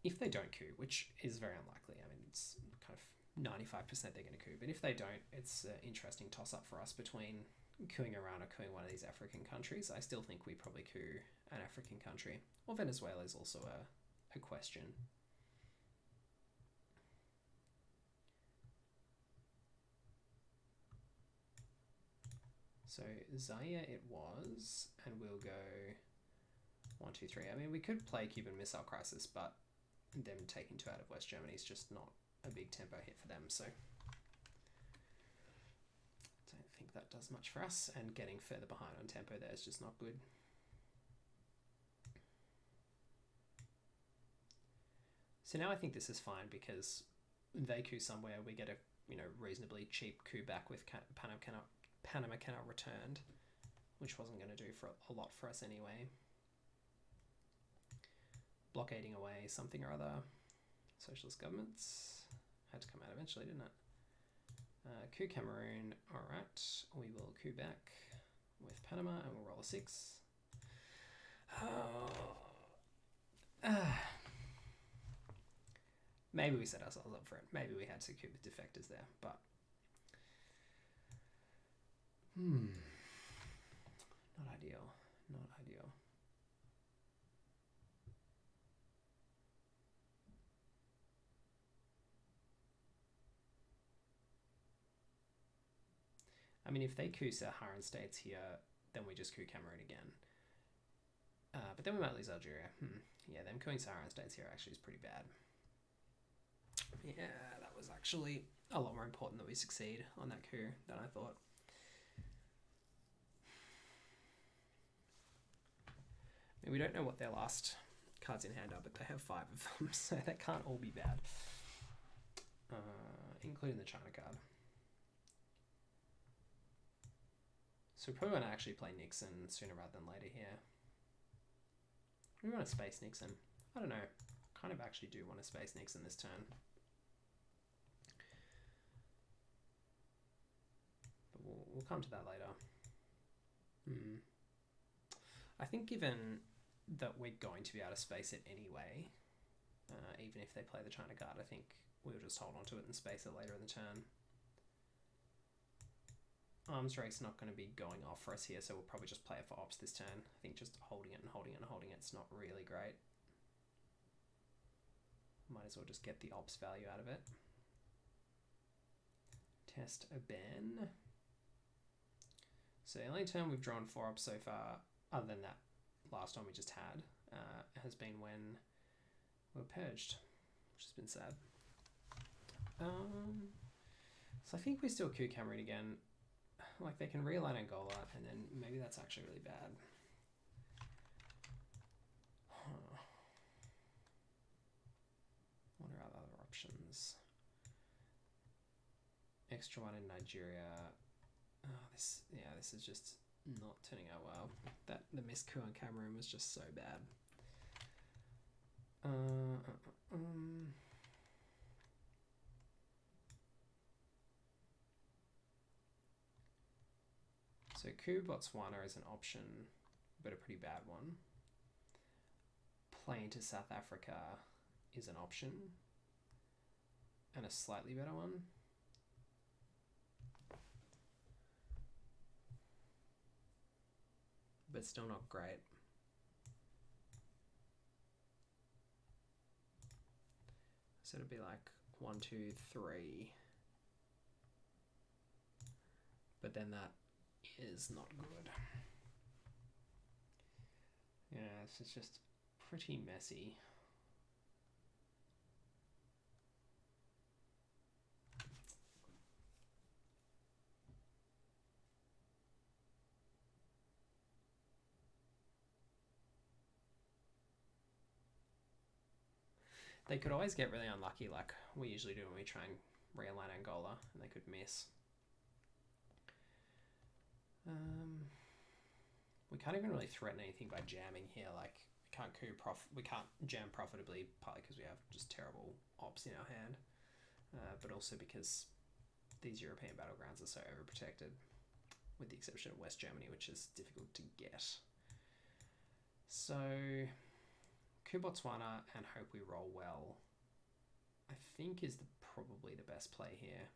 If they don't coup, which is very unlikely, I mean, it's kind of 95% they're going to coup, but if they don't, it's an interesting toss-up for us between cooing Iran or cooing one of these African countries. I still think we probably coup an African country. Or Venezuela is also a question. So Zaire it was, and we'll go 1, 2, 3. I mean, we could play Cuban Missile Crisis, but them taking 2 out of West Germany is just not a big tempo hit for them, so don't think that does much for us, and getting further behind on tempo there is just not good. So now I think this is fine because they coup somewhere, we get a reasonably cheap coup back with Panama cannot returned, which wasn't going to do for a lot for us anyway. Blockading away something or other. Socialist governments had to come out eventually, didn't it? Coup Cameroon. All right, we will coup back with Panama, and we'll roll a 6. Maybe we set ourselves up for it. Maybe we had to coup with defectors there, but not ideal. Not ideal. I mean, if they coup Saharan states here, then we just coup Cameroon again. But then we might lose Algeria. Yeah, them cooing Saharan states here actually is pretty bad. Yeah, that was actually a lot more important that we succeed on that coup than I thought. I mean, we don't know what their last cards in hand are, but they have 5 of them, so that can't all be bad. Including the China card. So we probably want to actually play Nixon sooner rather than later here. We want to space Nixon. I don't know. Kind of actually do want to space Nixon this turn. But we'll come to that later. I think given that we're going to be able to space it anyway, even if they play the China card, I think we'll just hold on to it and space it later in the turn. Arms race not going to be going off for us here, so we'll probably just play it for ops this turn. I think just holding it and holding it and holding it's not really great. Might as well just get the ops value out of it. Test a ban. So the only turn we've drawn 4 ops so far, other than that last one we just had, has been when we're purged, which has been sad. So I think we still coup Cameroon again. Like, they can realign Angola, and then maybe that's actually really bad. What are our other options? Extra one in Nigeria. This is just not turning out well. The missed coup on Cameroon was just so bad. So coup Botswana is an option, but a pretty bad one. Playing to South Africa is an option, and a slightly better one. But still not great. So it'd be like 1, 2, 3. But then that is not good. Yeah, it's just pretty messy. They could always get really unlucky, like we usually do when we try and realign Angola, and they could miss. We can't even really threaten anything by jamming here. Like we can't jam profitably, partly because we have just terrible ops in our hand, but also because these European battlegrounds are so overprotected, with the exception of West Germany, which is difficult to get. So, coup Botswana and hope we roll well, I think is probably the best play here.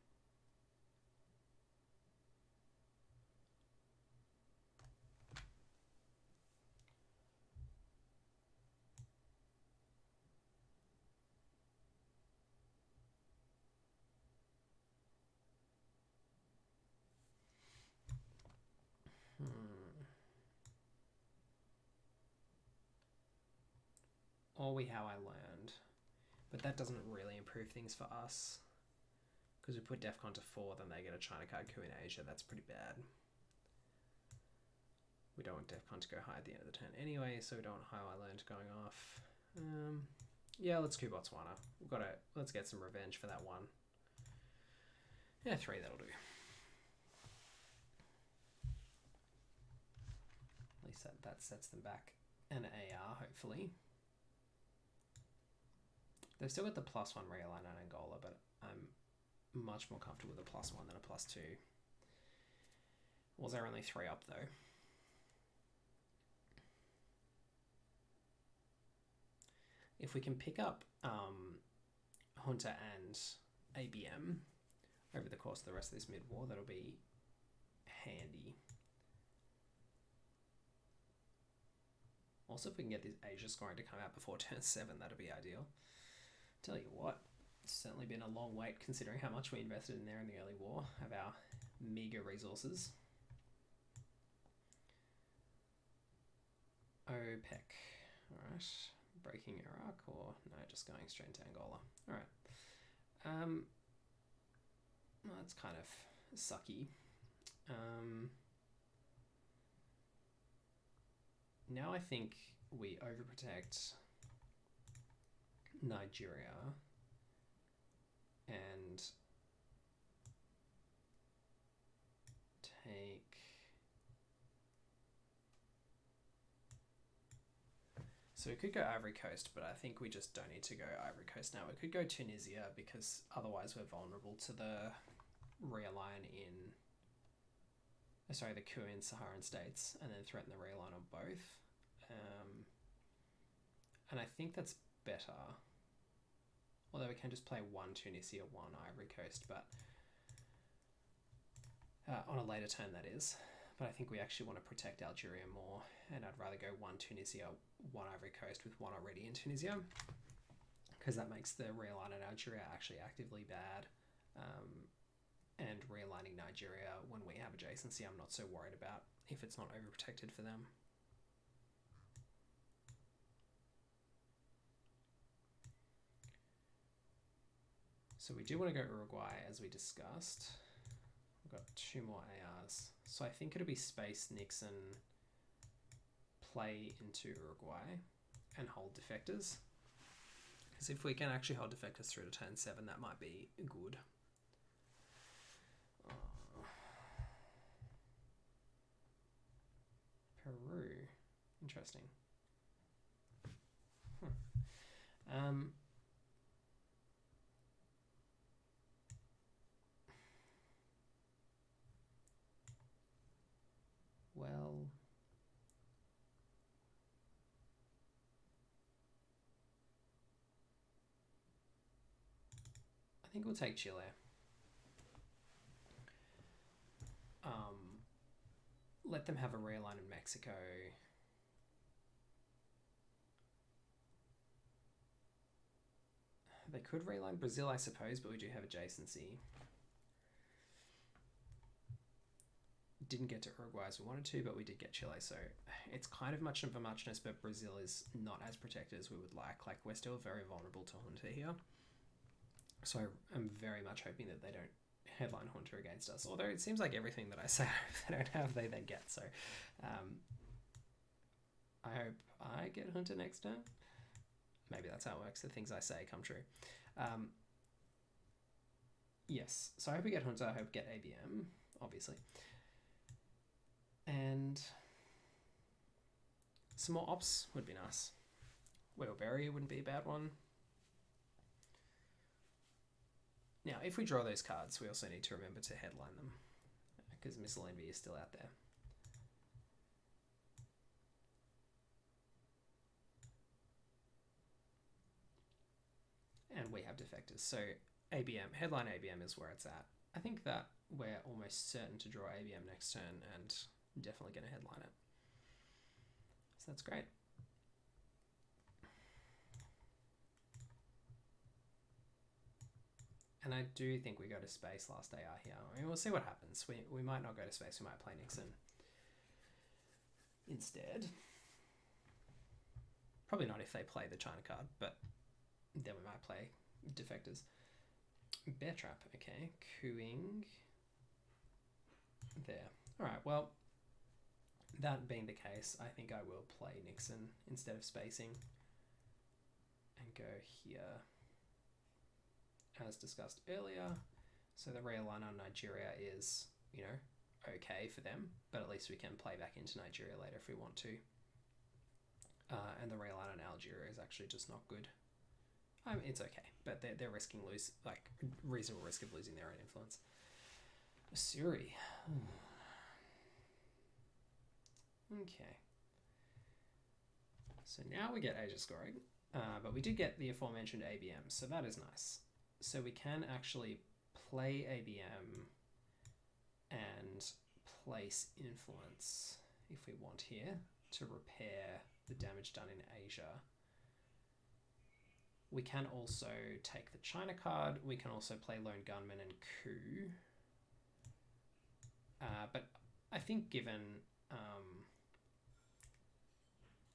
Or we how I learned, but that doesn't really improve things for us, because we put DEFCON to 4, then they get a China card coup in Asia. That's pretty bad. We don't want DEFCON to go high at the end of the turn anyway, so we don't want how I learned going off. Yeah, let's coup Botswana. Let's get some revenge for that one. Yeah, 3, that'll do. At least that sets them back an AR, hopefully. They've still got the +1 realign on Angola, but I'm much more comfortable with a +1 than a +2. Was there only 3 up though? If we can pick up Junta and ABM over the course of the rest of this mid-war, that'll be handy. Also, if we can get this Asia scoring to come out before turn 7, that'd be ideal. Tell you what, it's certainly been a long wait considering how much we invested in there in the early war of our meager resources. OPEC. Alright. Breaking Iraq, or no, just going straight into Angola. Alright. Well, that's kind of sucky. Now I think we overprotect Nigeria and take so we could go Ivory Coast, but I think we just don't need to go Ivory Coast now. We could go Tunisia, because otherwise we're vulnerable to the realign in the coup in Saharan states, and then threaten the realign on both. And I think that's better. Although we can just play 1 Tunisia, 1 Ivory Coast, but on a later turn that is. But I think we actually want to protect Algeria more, and I'd rather go 1 Tunisia, 1 Ivory Coast with 1 already in Tunisia, because that makes the realign in Algeria actually actively bad. And realigning Nigeria when we have adjacency, I'm not so worried about if it's not overprotected for them. So we do want to go Uruguay, as we discussed. We've got 2 more ARs. So I think it'll be Space Nixon, play into Uruguay, and hold defectors. Because if we can actually hold defectors through to turn 7, that might be good. Peru. Interesting. Well, I think we'll take Chile. Let them have a realign in Mexico. They could realign Brazil, I suppose, but we do have adjacency. Didn't get to Uruguay as we wanted to, but we did get Chile, so it's kind of much of a muchness, but Brazil is not as protected as we would like. Like, we're still very vulnerable to Junta here. So I'm very much hoping that they don't headline Junta against us, although it seems like everything that I say they don't have, they then get. So I hope I get Junta next turn. maybe that's how it works. The things I say come true. Yes, so I hope we get Hunter, I hope we get ABM, obviously. And some more ops would be nice. Wheelberry wouldn't be a bad one. Now, if we draw those cards, we also need to remember to headline them, because Missile Envy is still out there. And we have defectors. So ABM, headline ABM is where it's at. I think that we're almost certain to draw ABM next turn and definitely going to headline it. So that's great. And I do think we go to space last AR here. I mean, we'll see what happens. We might not go to space. We might play Nixon instead. Probably not if they play the China card, but then we might play defectors. Bear trap, okay. Cooing. There. Alright, well, that being the case, I think I will play Nixon instead of spacing. And go here. As discussed earlier. So the realign on Nigeria is, you know, okay for them, but at least we can play back into Nigeria later if we want to. And the realign on Algeria is actually just not good. I mean, it's okay, but they're risking reasonable risk of losing their own influence. Missouri. Okay. So now we get Asia scoring, but we did get the aforementioned ABM, so that is nice. So we can actually play ABM and place influence if we want here to repair the damage done in Asia. We can also take the China card. We can also play Lone Gunman and coup. But I think given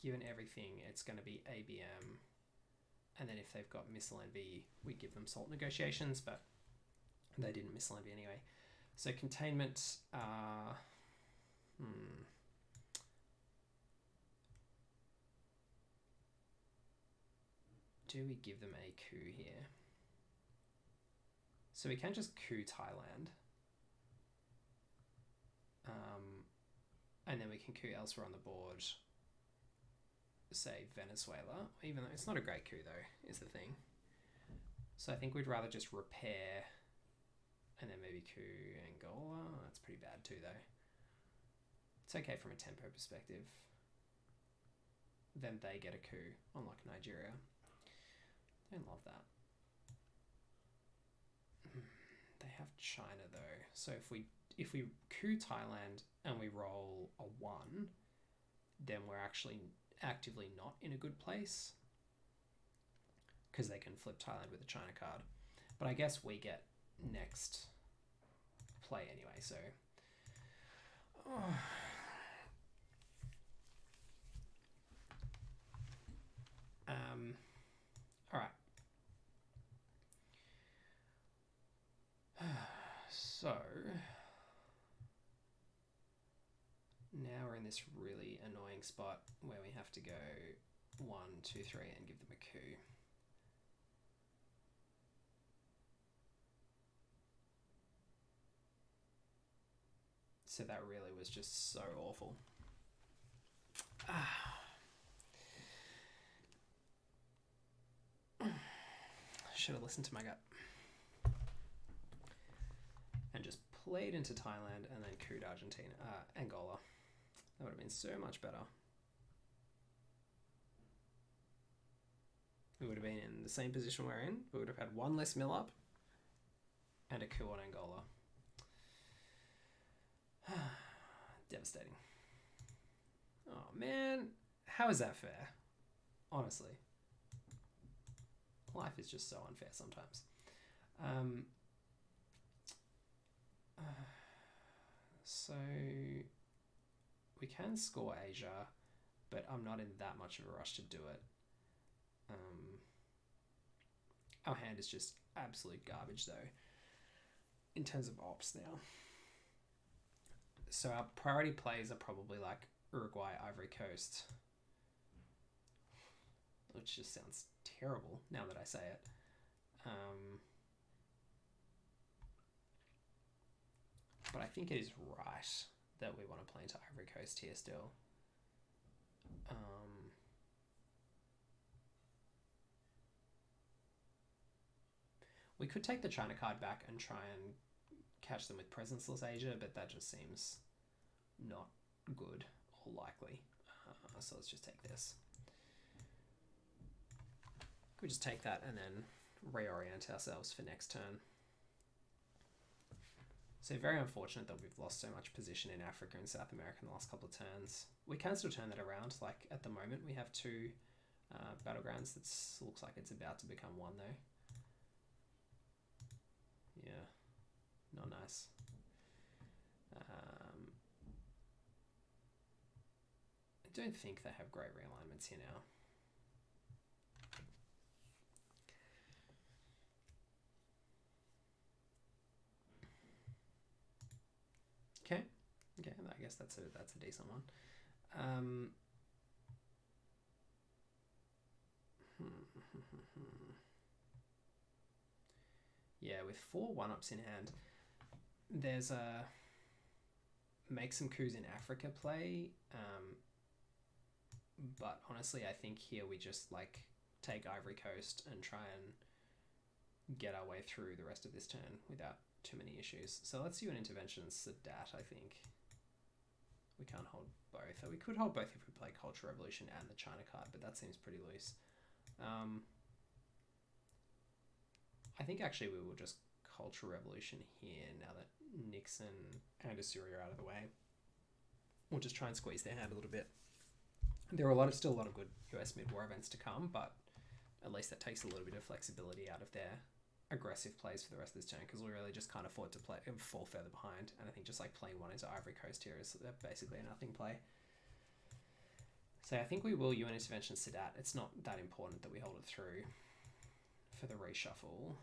everything, it's going to be ABM. And then if they've got Missile Envy, we give them Salt Negotiations, but they didn't Missile Envy anyway. So containment, do we give them a coup here? So we can just coup Thailand. And then we can coup elsewhere on the board. Say Venezuela, even though it's not a great coup though, is the thing. So I think we'd rather just repair and then maybe coup Angola. That's pretty bad too though. It's okay from a tempo perspective. Then they get a coup, unlike Nigeria. Don't love that. They have China though. So if we coup Thailand and we roll a 1, then we're actually actively not in a good place because they can flip Thailand with a China card. But I guess we get next play anyway, so all right. So now we're in this really annoying spot where we have to go 1, 2, 3 and give them a coup. So that really was just so awful. Should have listened to my gut. And just played into Thailand and then couped Angola. That would have been so much better. We would have been in the same position we're in. We would have had 1 less mill up and a coup on Angola. Devastating. Oh man, how is that fair? Honestly. Life is just so unfair sometimes. So we can score Asia, but I'm not in that much of a rush to do it. Our hand is just absolute garbage though, in terms of ops now. So our priority plays are probably like Uruguay, Ivory Coast. which just sounds terrible now that I say it. But I think it is right that we want to play into Ivory Coast here still. We could take the China card back and try and catch them with Presenceless Asia, but that just seems not good or likely. So let's just take this. Could we just take that and then reorient ourselves for next turn? So very unfortunate that we've lost so much position in Africa and South America in the last couple of turns. We can still turn that around. Like at the moment we have 2 battlegrounds. That looks like it's about to become 1 though. Yeah, not nice. I don't think they have great realignments here now. Okay, I guess that's a decent one. Yeah, with 4 1-ups in hand, there's a make some coups in Africa play. But honestly, I think here we just like take Ivory Coast and try and get our way through the rest of this turn without too many issues. So let's do an intervention Sadat, I think. We can't hold both. We could hold both if we play Cultural Revolution and the China card, but that seems pretty loose. I think actually we will just Cultural Revolution here now that Nixon and Assyria are out of the way. We'll just try and squeeze their hand a little bit. There are still a lot of good US mid-war events to come, but at least that takes a little bit of flexibility out of their aggressive plays for the rest of this turn, because we really just can't afford to fall further behind. And I think just like playing 1 into Ivory Coast here is basically a nothing play. So I think we will UN intervention Sadat. It's not that important that we hold it through for the reshuffle.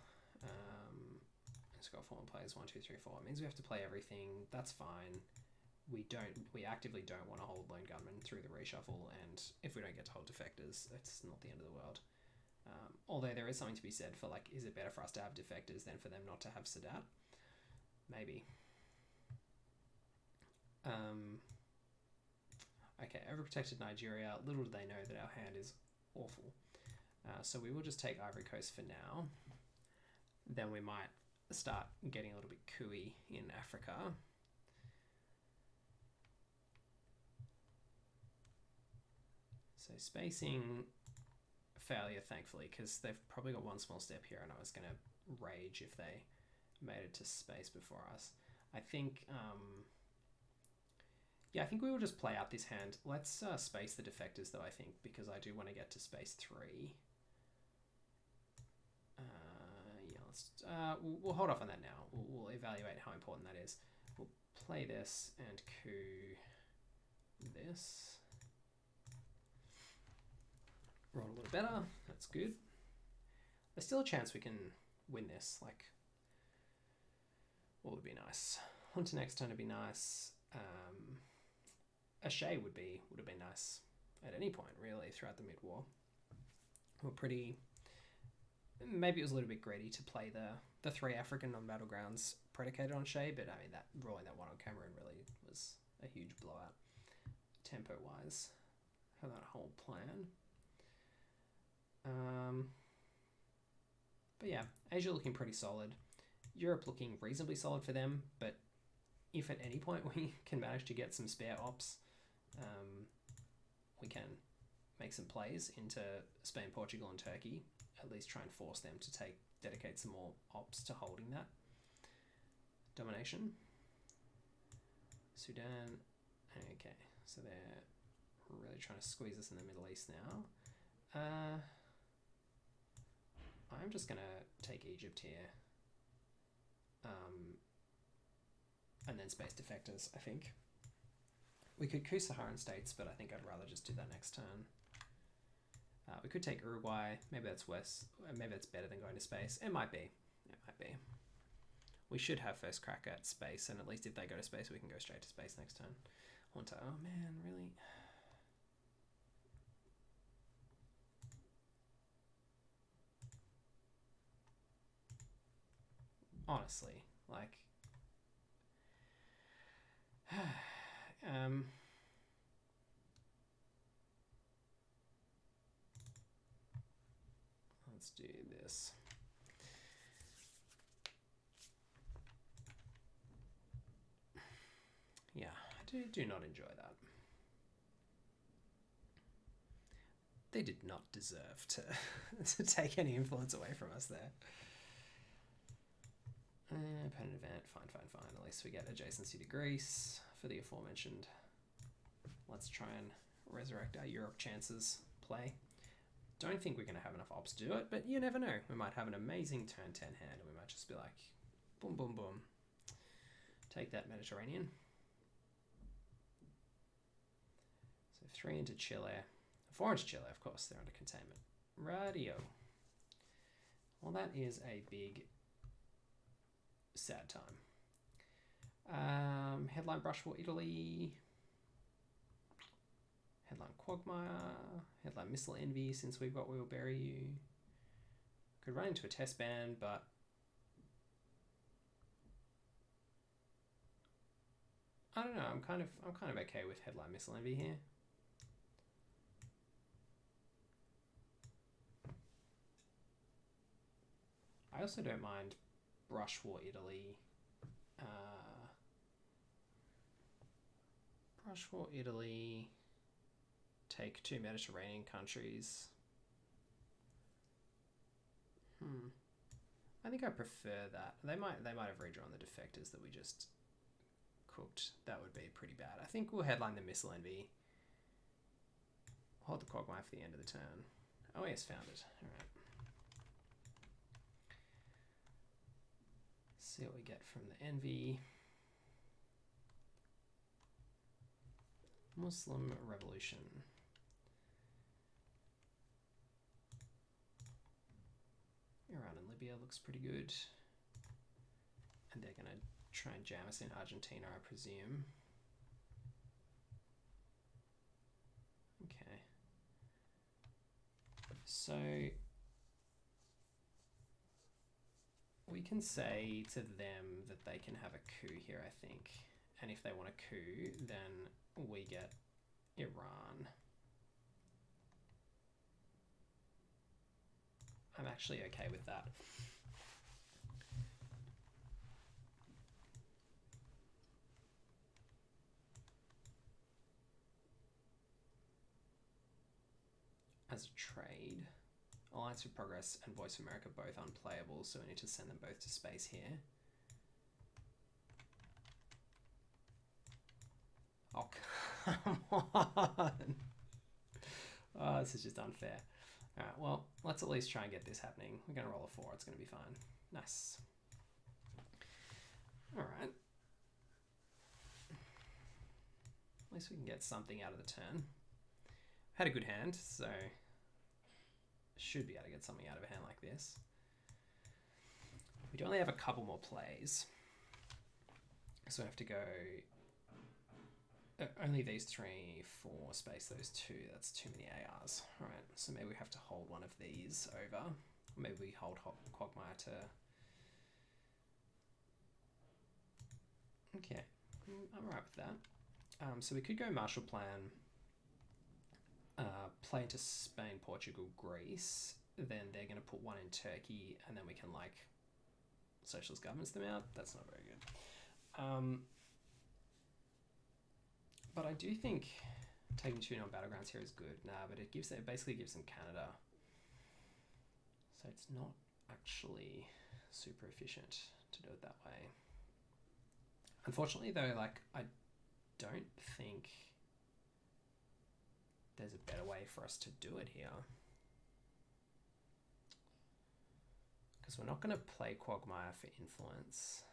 It's got 4 players, 1, 2, 3, 4. It means we have to play everything. That's fine. We actively don't want to hold Lone Gunman through the reshuffle, and if we don't get to hold defectors, it's not the end of the world. Although there is something to be said for like, is it better for us to have defectors than for them not to have Sadat? Maybe. Okay, overprotected Nigeria. Little do they know that our hand is awful. So we will just take Ivory Coast for now. Then we might start getting a little bit cooey in Africa. So spacing failure, thankfully, because they've probably got 1 small step here, and I was going to rage if they made it to space before us. I think, yeah, I think we will just play out this hand. Let's space the defectors, though, I think, because I do want to get to space 3. Yeah, we'll hold off on that now. We'll evaluate how important that is. We'll play this and coup this. Roll a little better. That's good. There's still a chance we can win this. Like, what would be nice? On to next turn would be nice. A Shay would have been nice at any point, really, throughout the mid-war. We're pretty... Maybe it was a little bit greedy to play the 3 African non-battlegrounds predicated on Shay, but I mean, that rolling that 1 on Cameroon really was a huge blowout, tempo-wise, for that whole plan. But yeah, Asia looking pretty solid. Europe looking reasonably solid for them, but if at any point we can manage to get some spare ops, we can make some plays into Spain, Portugal and Turkey, at least try and force them to dedicate some more ops to holding that domination. Sudan, okay, so they're really trying to squeeze us in the Middle East now. I'm just going to take Egypt here. And then space defectors, I think. We could coup Saharan states, but I think I'd rather just do that next turn. We could take Uruguay. Maybe that's worse. Maybe that's better than going to space. It might be. It might be. We should have first crack at space, and at least if they go to space, we can go straight to space next turn. Oh man, really? honestly. Like, let's do this. Yeah, I do not enjoy that. They did not deserve to, to take any influence away from us there. Opponent event, fine. At least we get adjacency to Greece for the aforementioned. Let's try and resurrect our Europe chances play. Don't think we're going to have enough ops to do it, but you never know. We might have an amazing turn 10 hand and we might just be like, boom, boom, boom. Take that Mediterranean. So 3 into Chile. 4 into Chile, of course, they're under containment. Radio. Well, that is a big, sad time. Headline Brush War Italy. Headline Quagmire. Headline Missile Envy, since we've got We Will Bury You. Could run into a test ban, but I don't know. I'm kind of okay with Headline Missile Envy here. I also don't mind Brush War Italy. Brush War Italy. Take 2 Mediterranean countries. I think I prefer that. They might have redrawn the defectors that we just cooked. That would be pretty bad. I think we'll headline the Missile Envy. Hold the Quagmire for the end of the turn. Oh yes, found it. Alright. See what we get from the Envy. Muslim Revolution. Iran and Libya looks pretty good. And they're going to try and jam us in Argentina, I presume. Okay. So we can say to them that they can have a coup here, I think. And if they want a coup, then we get Iran. I'm actually okay with that. As a trade, Alliance for Progress and Voice of America both unplayable, so we need to send them both to space here. Oh, come on. Oh, this is just unfair. Alright, well, let's at least try and get this happening. We're going to roll a 4. It's going to be fine. Nice. Alright. At least we can get something out of the turn. Had a good hand, so should be able to get something out of a hand like this. We do only have a couple more plays. So we have to go... only these 3, 4, space those 2. That's too many ARs. Alright, so maybe we have to hold one of these over. Or maybe we hold Quagmire to... Okay, I'm alright with that. So we could go Marshall Plan, play into Spain, Portugal, Greece. Then they're going to put 1 in Turkey, and then we can, like, socialist governments them out. That's not very good. But I do think taking 2 non-battlegrounds here is good. Nah, but it basically gives them Canada. So it's not actually super efficient to do it that way. Unfortunately though, like, I don't think there's a better way for us to do it here. Because we're not going to play Quagmire for influence.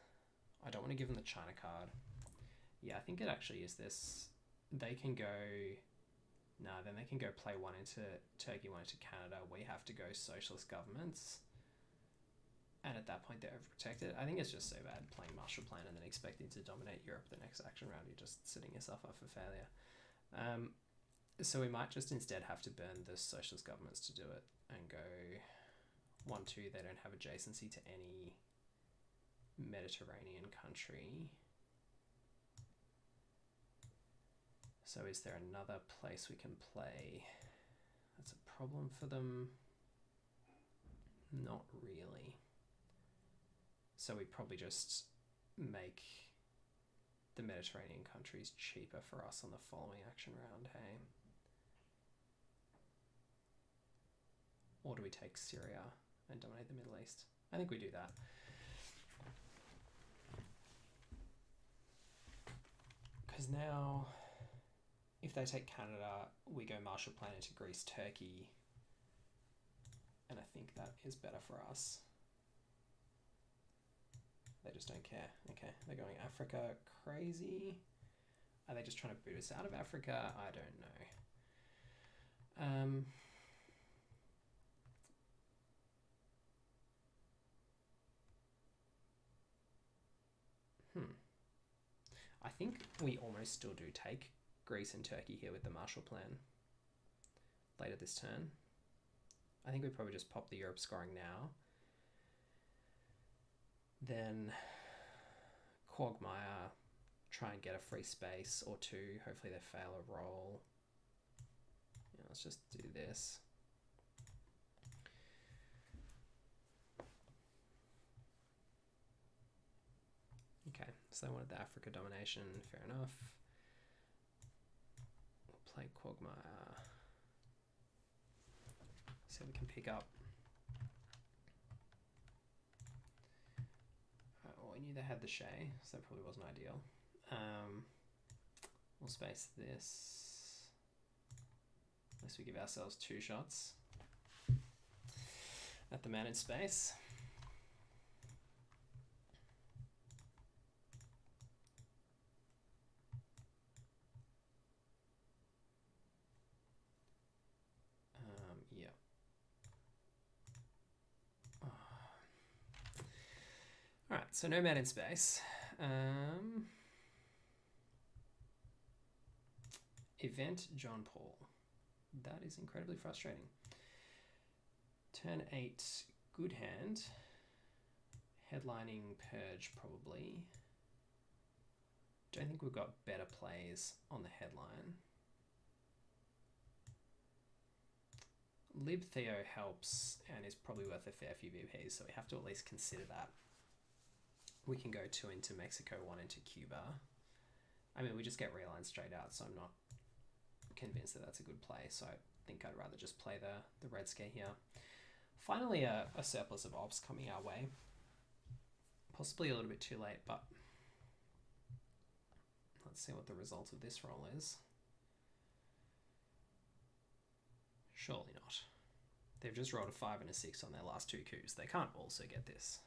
I don't want to give them the China card. Yeah, I think it actually is this. They can go... Nah, then they can go play 1 into Turkey, 1 into Canada. We have to go socialist governments. And at that point, they're overprotected. I think it's just so bad playing Marshall Plan and then expecting to dominate Europe the next action round. You're just setting yourself up for failure. So we might just instead have to burn the socialist governments to do it and go 1-2. They don't have adjacency to any Mediterranean country. So is there another place we can play? That's a problem for them. Not really. So we probably just make the Mediterranean countries cheaper for us on the following action round, hey? Or do we take Syria and dominate the Middle East? I think we do that. Because now, if they take Canada, we go Marshall Plan into Greece, Turkey, and I think that is better for us. They just don't care. Okay, they're going Africa crazy. Are they just trying to boot us out of Africa? I don't know. I think we almost still do take Greece and Turkey here with the Marshall Plan later this turn. I think we probably just pop the Europe scoring now. Then Quagmire, try and get a free space or two. Hopefully they fail a roll. Yeah, let's just do this. Okay, so they wanted the Africa domination, fair enough. We'll play Quagmire. So we can pick up. Well, we knew they had the Shay, so that probably wasn't ideal. We'll space this. Unless we give ourselves 2 shots at the managed space. Yeah. Alright, so no man in space. Event John Paul. That is incredibly frustrating. Turn 8, good hand. Headlining Purge probably. Don't think we've got better plays on the headline. Lib Theo helps and is probably worth a fair few VPs, so we have to at least consider that. We can go 2 into Mexico, 1 into Cuba. I mean, we just get Realign straight out, so I'm not convinced that that's a good play, so I think I'd rather just play the red scare here. Finally, a surplus of ops coming our way. Possibly a little bit too late, but let's see what the result of this roll is. Surely not. They've just rolled a 5 and a 6 on their last 2 coups. They can't also get this.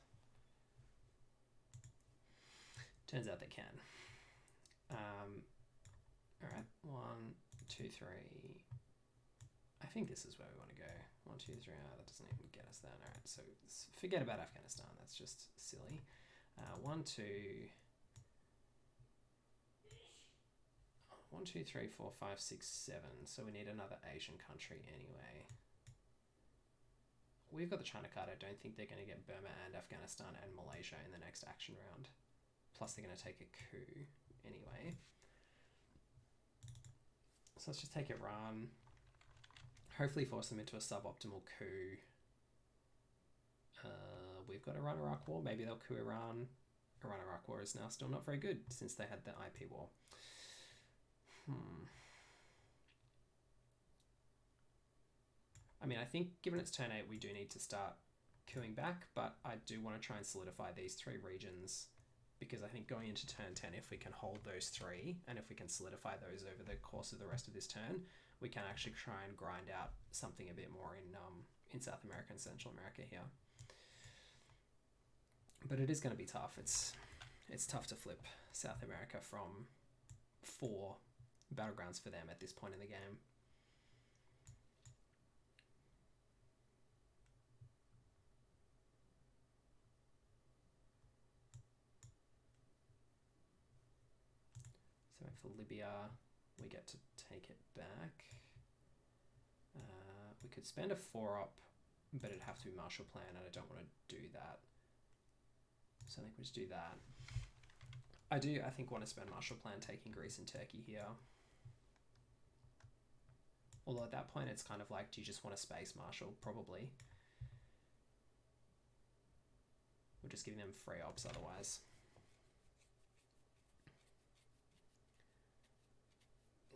Turns out they can. Alright, 1, 2, 3. I think this is where we want to go. 1, 2, 3. That doesn't even get us there. Alright, so forget about Afghanistan. That's just silly. 1, 2. 1, 2, 3, 4, 5, 6, 7. So we need another Asian country anyway. We've got the China card. I don't think they're going to get Burma and Afghanistan and Malaysia in the next action round. Plus they're going to take a coup anyway. So let's just take Iran. Hopefully force them into a suboptimal coup. We've got Iran-Iraq war. Maybe they'll coup Iran. Iran-Iraq war is now still not very good since they had the IP war. I mean, I think given it's turn 8, we do need to start queuing back, but I do want to try and solidify these 3 regions because I think going into turn 10, if we can hold those 3 and if we can solidify those over the course of the rest of this turn, we can actually try and grind out something a bit more in South America and Central America here. But it is going to be tough. It's tough to flip South America from 4 battlegrounds for them at this point in the game. So for Libya, we get to take it back. We could spend a 4-op, but it'd have to be Marshall Plan, and I don't want to do that. So I think we just do that. I think want to spend Marshall Plan taking Greece and Turkey here. Although at that point it's kind of like, do you just want a space marshal? Probably. We're just giving them free ops otherwise.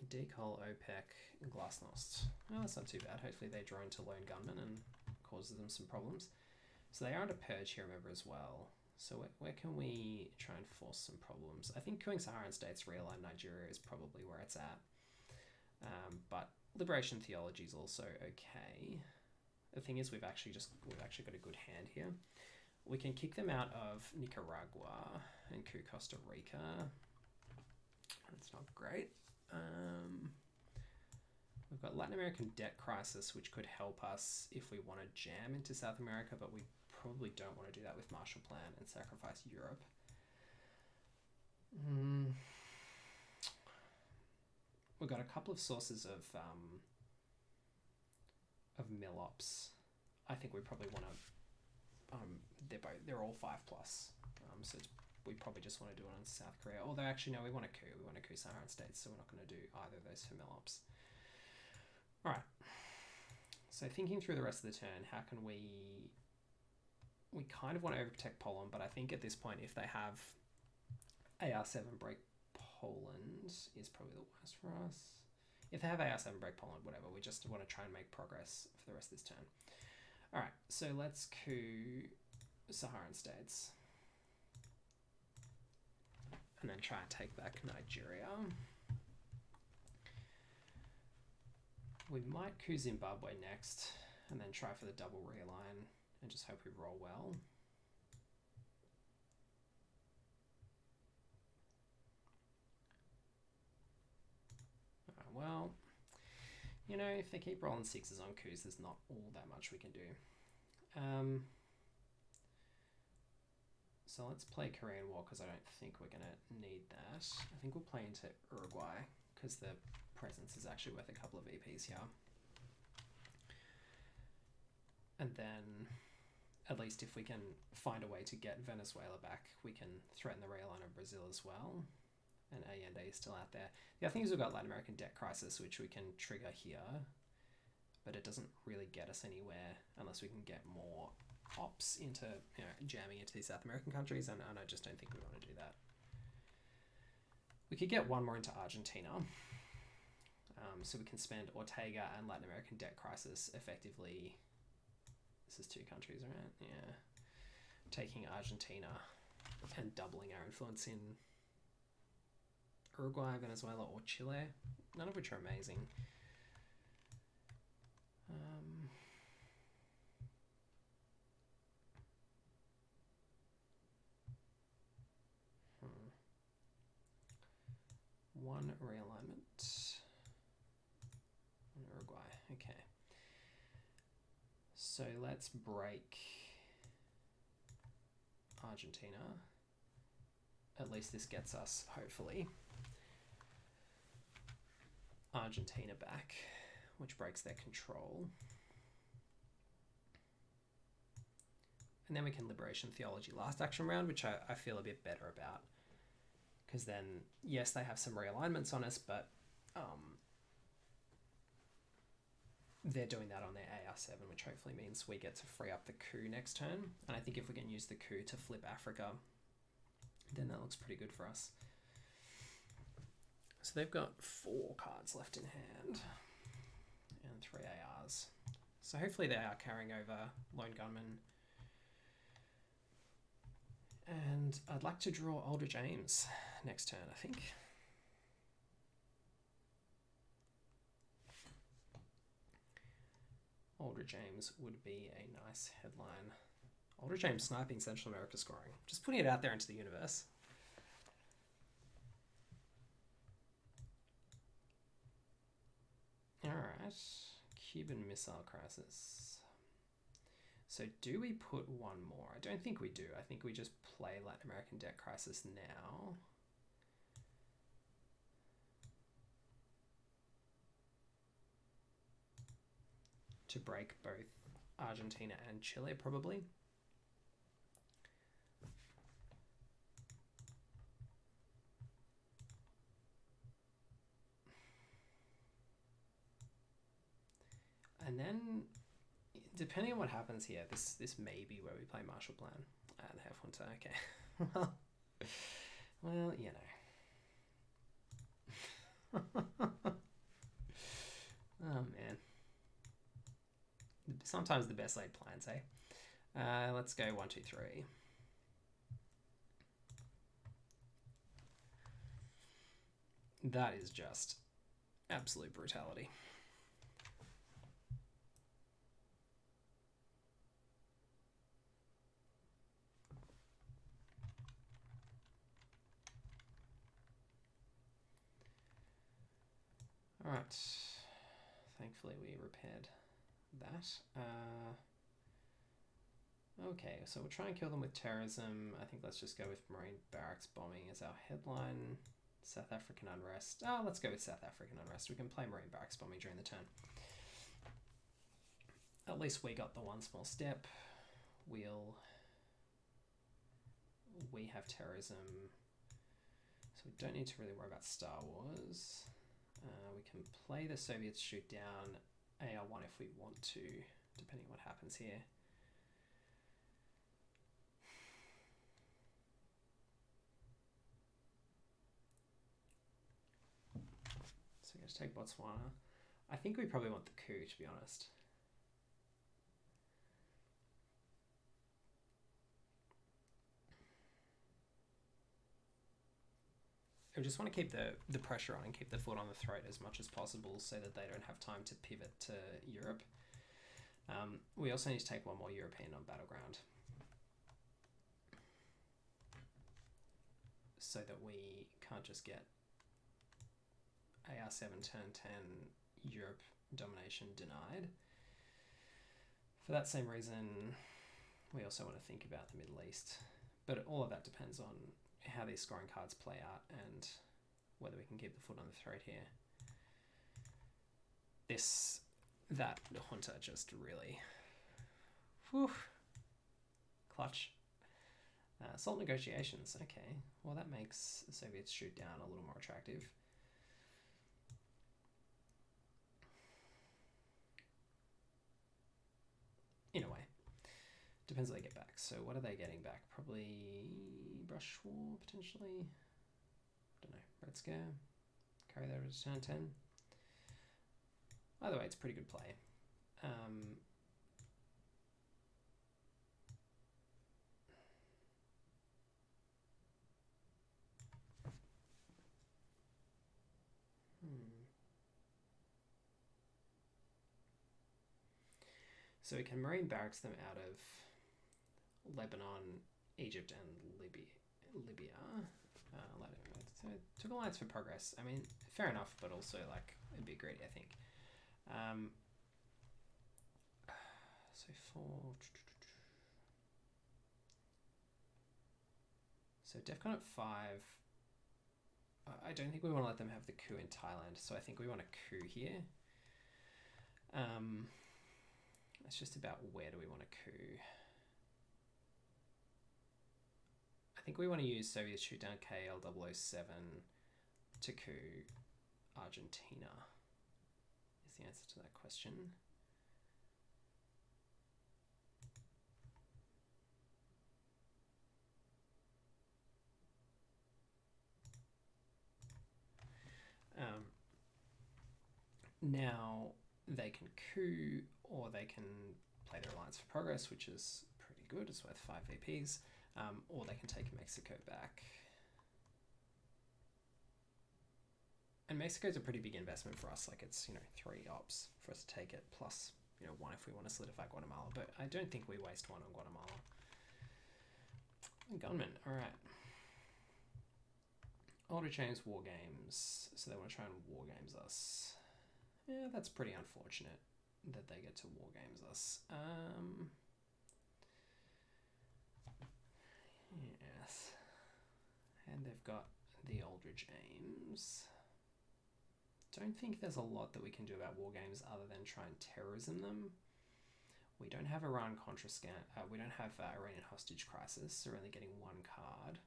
Decol, OPEC, Glasnost. Well, that's not too bad. Hopefully they draw into Lone Gunman and causes them some problems. So they are under Purge here, remember, as well. So where can we try and force some problems? I think Kuing Saharan States realign Nigeria is probably where it's at. But Liberation Theology is also okay. The thing is, we've actually got a good hand here. We can kick them out of Nicaragua and coup Costa Rica. That's not great. We've got Latin American debt crisis, which could help us if we want to jam into South America, but we probably don't want to do that with Marshall Plan and sacrifice Europe. We've got a couple of sources of mill-ops. I think we probably want to... they're all 5+. So we probably just want to do it on South Korea. Although actually no, we want a coup. We want a coup Saharan States, so we're not going to do either of those for mill-ops. All right. So thinking through the rest of the turn, how can we kind of want to overprotect Poland, but I think at this point, if they have AR7 break Poland is probably the worst for us. If they have AR7 break Poland, whatever, we just want to try and make progress for the rest of this turn. All right, so let's coup Saharan States. And then try and take back Nigeria. We might coup Zimbabwe next, and then try for the double realign, and just hope we roll well. Well, you know, if they keep rolling 6s on coups, there's not all that much we can do. So let's play Korean War, because I don't think we're going to need that. I think we'll play into Uruguay, because the presence is actually worth a couple of VPs here. And then, at least if we can find a way to get Venezuela back, we can threaten the realign of Brazil as well. And Allende is still out there. The other thing is we've got Latin American debt crisis, which we can trigger here, but it doesn't really get us anywhere unless we can get more ops into, you know, jamming into these South American countries, and I just don't think we want to do that. We could get one more into Argentina, so we can spend Ortega and Latin American debt crisis effectively. This is 2 countries, right? Yeah. Taking Argentina and doubling our influence in Uruguay, Venezuela, or Chile, none of which are amazing. One realignment in Uruguay. Okay. So let's break Argentina. At least this gets us, hopefully, Argentina back, which breaks their control. And then we can Liberation Theology last action round, which I feel a bit better about. Because then, yes, they have some realignments on us, but they're doing that on their AR7, which hopefully means we get to free up the coup next turn. And I think if we can use the coup to flip Africa, then that looks pretty good for us. So they've got 4 cards left in hand and 3 ARs. So hopefully they are carrying over Lone Gunman. And I'd like to draw Aldrich Ames next turn, I think. Aldrich Ames would be a nice headline. Aldrich Ames sniping Central America scoring. Just putting it out there into the universe. Alright, Cuban Missile Crisis. So do we put one more? I don't think we do. I think we just play Latin American Debt Crisis now. To break both Argentina and Chile, probably. And then, depending on what happens here, this may be where we play Marshall Plan. And have Hunter, okay. well, you know. Oh, man. Sometimes the best laid plans, eh? Let's go 1, 2, 3. That is just absolute brutality. All right. Thankfully, we repaired that. Okay, so we'll try and kill them with terrorism. I think let's just go with Marine barracks bombing as our headline. South African unrest. Oh, let's go with South African unrest. We can play Marine barracks bombing during the turn. At least we got the one small step. We have terrorism. So we don't need to really worry about Star Wars. We can play the Soviets shoot down AR1 if we want to, depending on what happens here. So we're going to take Botswana. I think we probably want the coup, to be honest. I just want to keep the pressure on and keep the foot on the throat as much as possible so that they don't have time to pivot to Europe. We also need to take one more European on battleground so that we can't just get AR7 turn 10 Europe domination denied. For that same reason, we also want to think about the Middle East, but all of that depends on how these scoring cards play out and whether we can keep the foot on the throat here. That Hunter just really, whew, clutch. Salt negotiations, okay. Well, that makes the Soviets shoot down a little more attractive. In a way. Depends what they get back. So what are they getting back? Probably Brush War, potentially. Don't know. Red Scare. Carry that to turn 10. Either way, it's a pretty good play. So we can Marine barracks them out of Lebanon, Egypt, and Libya. So it took Alliance for Progress. I mean, fair enough, but also like a bit greedy, I think. So DEFCON at 5. I don't think we want to let them have the coup in Thailand, so I think we want a coup here. It's just about where do we want a coup. I think we want to use Soviet shoot down KL007 to coup Argentina is the answer to that question. Now they can coup or they can play their Alliance for Progress, which is pretty good. It's worth 5 VPs. Or they can take Mexico back. And Mexico's a pretty big investment for us. Like it's, 3 ops for us to take it, plus, 1 if we want to solidify Guatemala. But I don't think we waste 1 on Guatemala. Gunman, all right. Older Chains War Games. So they want to try and War Games us. Yeah, that's pretty unfortunate that they get to War Games us. Yes. And they've got the Aldridge Aims. Don't think there's a lot that we can do about War Games other than try and terrorism them. We don't have Iran-Contra scan. We don't have Iranian hostage crisis, so we're only getting 1 card.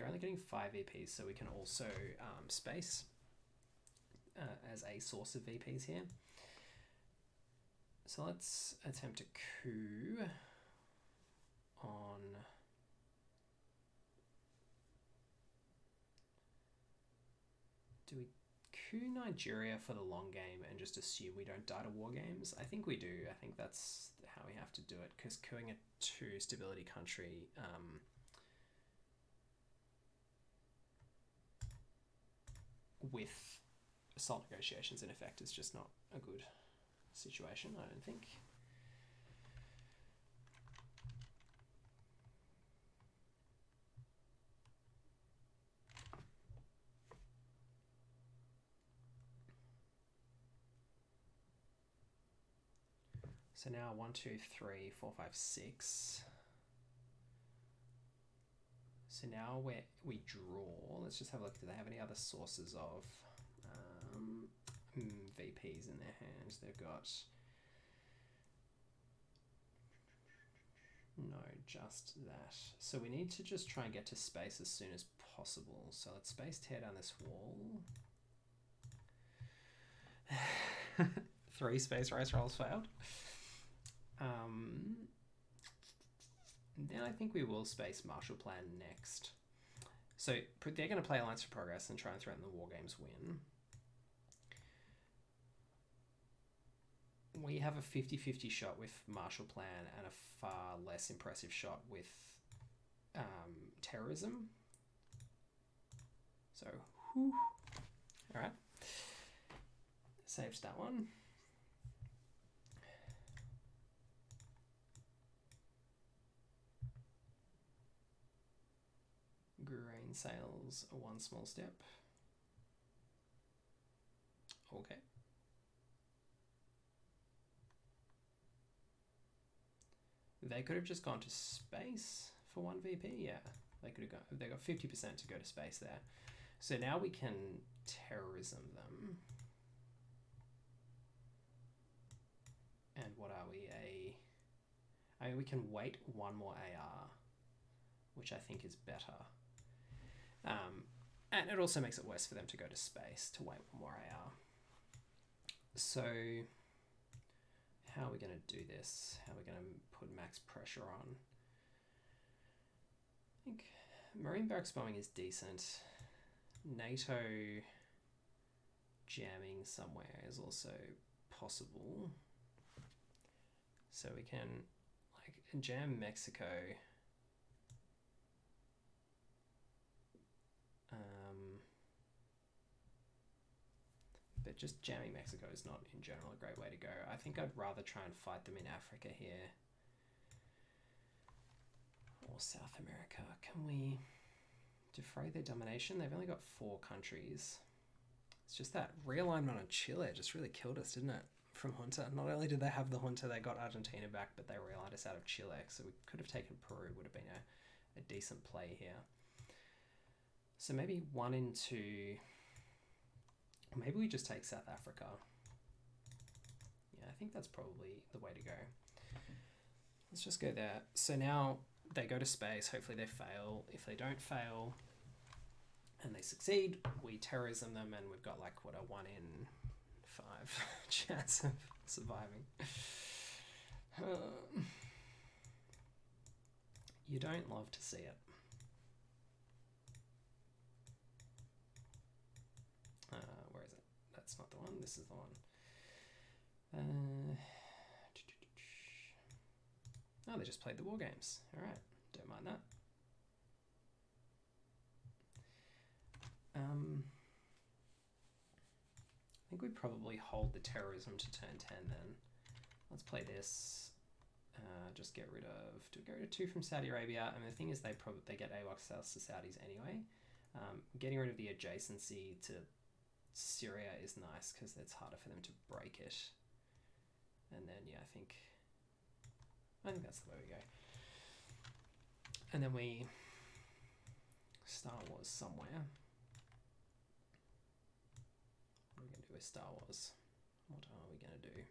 they're only getting 5 VPs, so we can also space as a source of VPs here. So let's attempt a coup on do we coup Nigeria for the long game and just assume we don't die to war games? I think we do. I think that's how we have to do it, because coupping a 2 stability country with assault negotiations in effect is just not a good situation, I don't think. So now 1, 2, 3, 4, 5, 6. So now we draw. Let's just have a look. Do they have any other sources of VPs in their hands? They've got no, just that. So we need to just try and get to space as soon as possible. So let's space tear down this wall. 3 space race rolls failed. Then I think we will space Marshall Plan next. So they're going to play Alliance for Progress and try and threaten the War Games win. We have a 50-50 shot with Marshall Plan and a far less impressive shot with terrorism. So, whew. All right. Saves that one. Grain sales, 1 small step. Okay. They could have just gone to space for 1 VP. Yeah, they could have gone. They got 50% to go to space there. So now we can terrorism them. And what are we? I mean, we can wait 1 more AR, which I think is better. And it also makes it worse for them to go to space to wait 1 more AR. So how are we going to do this? How are we going to put max pressure on? I think Marine barracks bombing is decent. NATO jamming somewhere is also possible. So we can like jam Mexico. But just jamming Mexico is not in general a great way to go. I think I'd rather try and fight them in Africa here. Or South America. Can we defray their domination? They've only got 4 countries. It's just that realignment on Chile just really killed us, didn't it? From junta. Not only did they have the junta, they got Argentina back, but they realigned us out of Chile. So we could have taken Peru, would have been a decent play here. So maybe 1 into... Maybe we just take South Africa. Yeah, I think that's probably the way to go. Let's just go there. So now they go to space. Hopefully they fail. If they don't fail and they succeed, we terrorism them, and we've got like, what, a 1 in 5 chance of surviving. You don't love to see it. Where is it? That's not the one. This is the one. Oh, they just played the war games. All right, don't mind that. I think we probably hold the terrorism to turn 10 then. Let's play this. Just get rid of, do we get rid of 2 from Saudi Arabia? I mean, the thing is they get AWACS sales to Saudis anyway. Getting rid of the adjacency to Syria is nice because it's harder for them to break it. And then, yeah, I think that's the way we go. And then we Star Wars somewhere. What are we going to do with Star Wars? What are we going to do?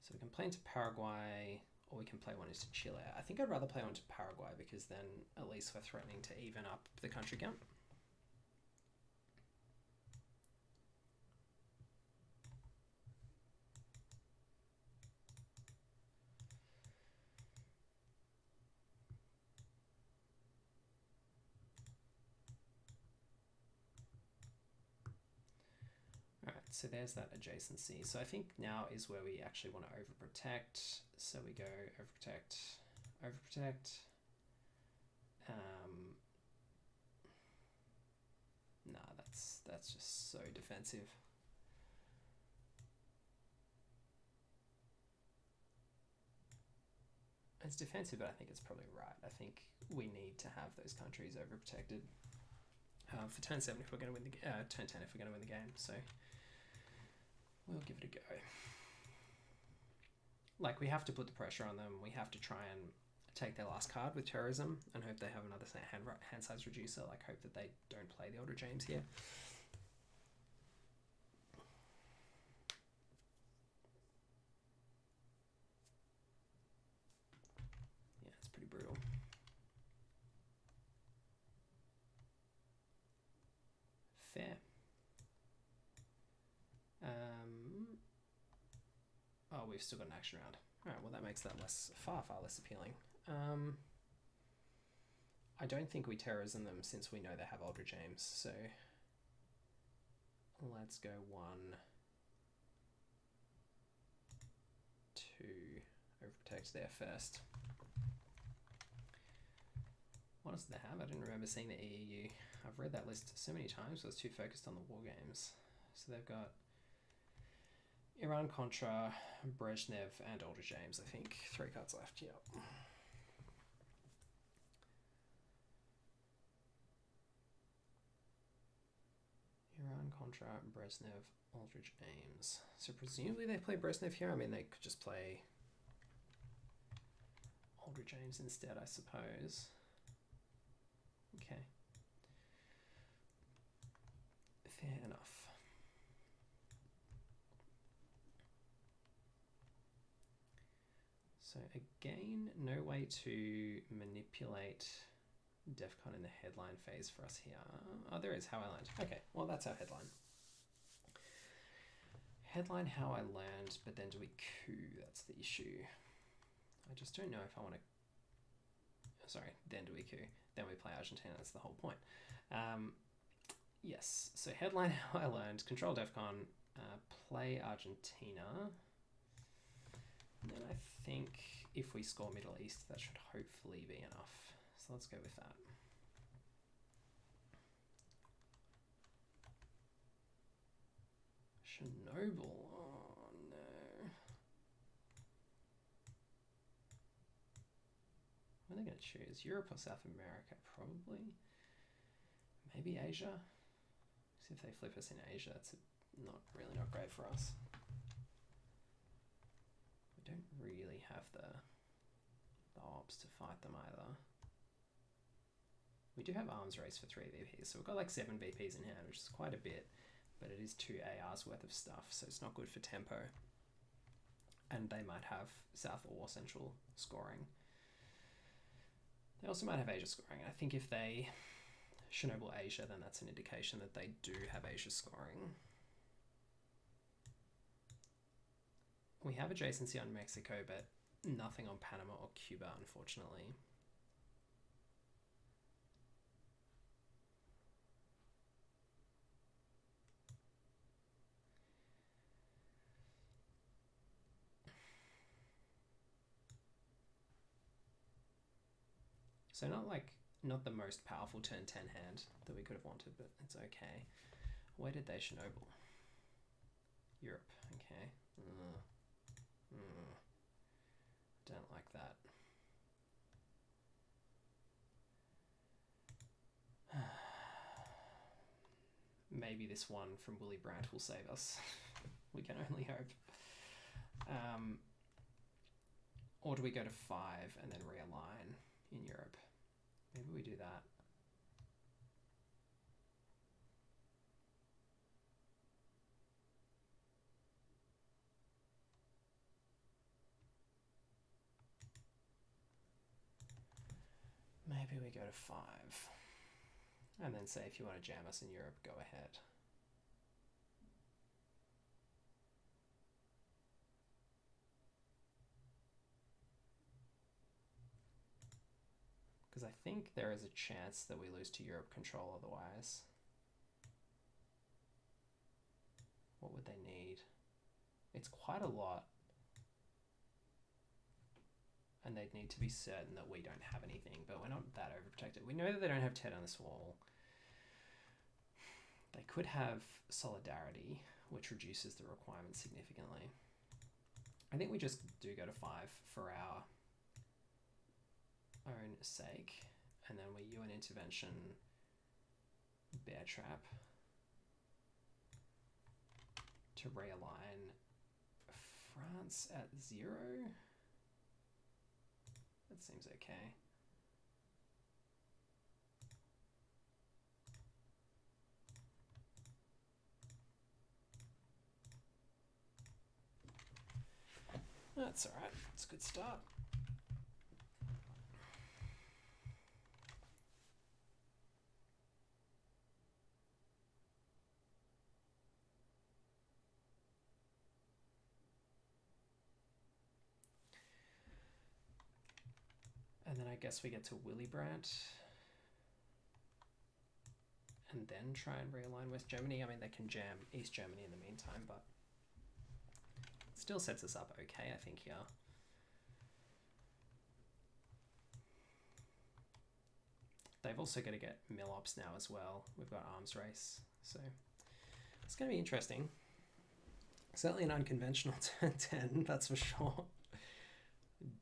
So we can play into Paraguay or we can play one into Chile. I think I'd rather play one to Paraguay because then at least we're threatening to even up the country count. So there's that adjacency. So I think now is where we actually want to overprotect. So we go overprotect, overprotect. Nah, that's just so defensive. It's defensive, but I think it's probably right. I think we need to have those countries overprotected for turn 7 if we're going to win the turn 10 if we're going to win the game. So we'll give it a go. Like, we have to put the pressure on them. We have to try and take their last card with terrorism and hope they have another hand size reducer. Like, hope that they don't play the Elder James here. Yeah, it's pretty brutal. Fair. Oh, we've still got an action round. Alright, well that makes that far less appealing. I don't think we terrorism them since we know they have Elder James, so let's go 1, 2, overprotect there first. What does they have? I didn't remember seeing the EEU. I've read that list so many times, so I was too focused on the war games. So they've got Iran-Contra, Brezhnev, and Elder James, I think. 3 cards left, yep. Iran-Contra, Brezhnev, Elder James. So presumably they play Brezhnev here. I mean, they could just play Elder James instead, I suppose. Okay. Fair enough. So again, no way to manipulate DEFCON in the headline phase for us here. Oh, there is How I Learned. Okay, well that's our headline. Headline How I Learned, but then do we coup? That's the issue. I just don't know if I want to... Sorry, then do we coup? Then we play Argentina, that's the whole point. Yes, so headline How I Learned, control DEFCON, play Argentina. And then I think if we score Middle East, that should hopefully be enough. So let's go with that. Chernobyl, oh no. What are they going to choose? Europe or South America? Probably. Maybe Asia? See if they flip us in Asia. That's not great for us. We don't really have the ops to fight them either. We do have arms race for 3 VPs, so we've got like 7 VPs in hand, which is quite a bit, but it is 2 ARs worth of stuff, so it's not good for tempo. And they might have South or Central scoring. They also might have Asia scoring. I think if they Chernobyl Asia, then that's an indication that they do have Asia scoring. We have adjacency on Mexico, but nothing on Panama or Cuba, unfortunately. So not the most powerful turn 10 hand that we could have wanted, but it's okay. Where did they Chernobyl? Europe, okay. Don't like that. Maybe this one from Willy Brandt will save us. We can only hope. Or do we go to 5 and then realign in Europe? Maybe we do that. maybe we go to 5. And then say if you want to jam us in Europe, go ahead. Because I think there is a chance that we lose to Europe control otherwise. What would they need? It's quite a lot. And they'd need to be certain that we don't have anything, but we're not that overprotected. We know that they don't have Ted on this wall. They could have Solidarity, which reduces the requirements significantly. I think we just do go to 5 for our own sake, and then we UN intervention, bear trap to realign France at 0. That seems okay. That's all right. It's a good start. And then I guess we get to Willy Brandt and then try and realign West Germany. I mean, they can jam East Germany in the meantime, but it still sets us up okay, I think, here. They've also got to get mill ops now as well. We've got arms race, so it's going to be interesting. Certainly an unconventional turn 10, that's for sure.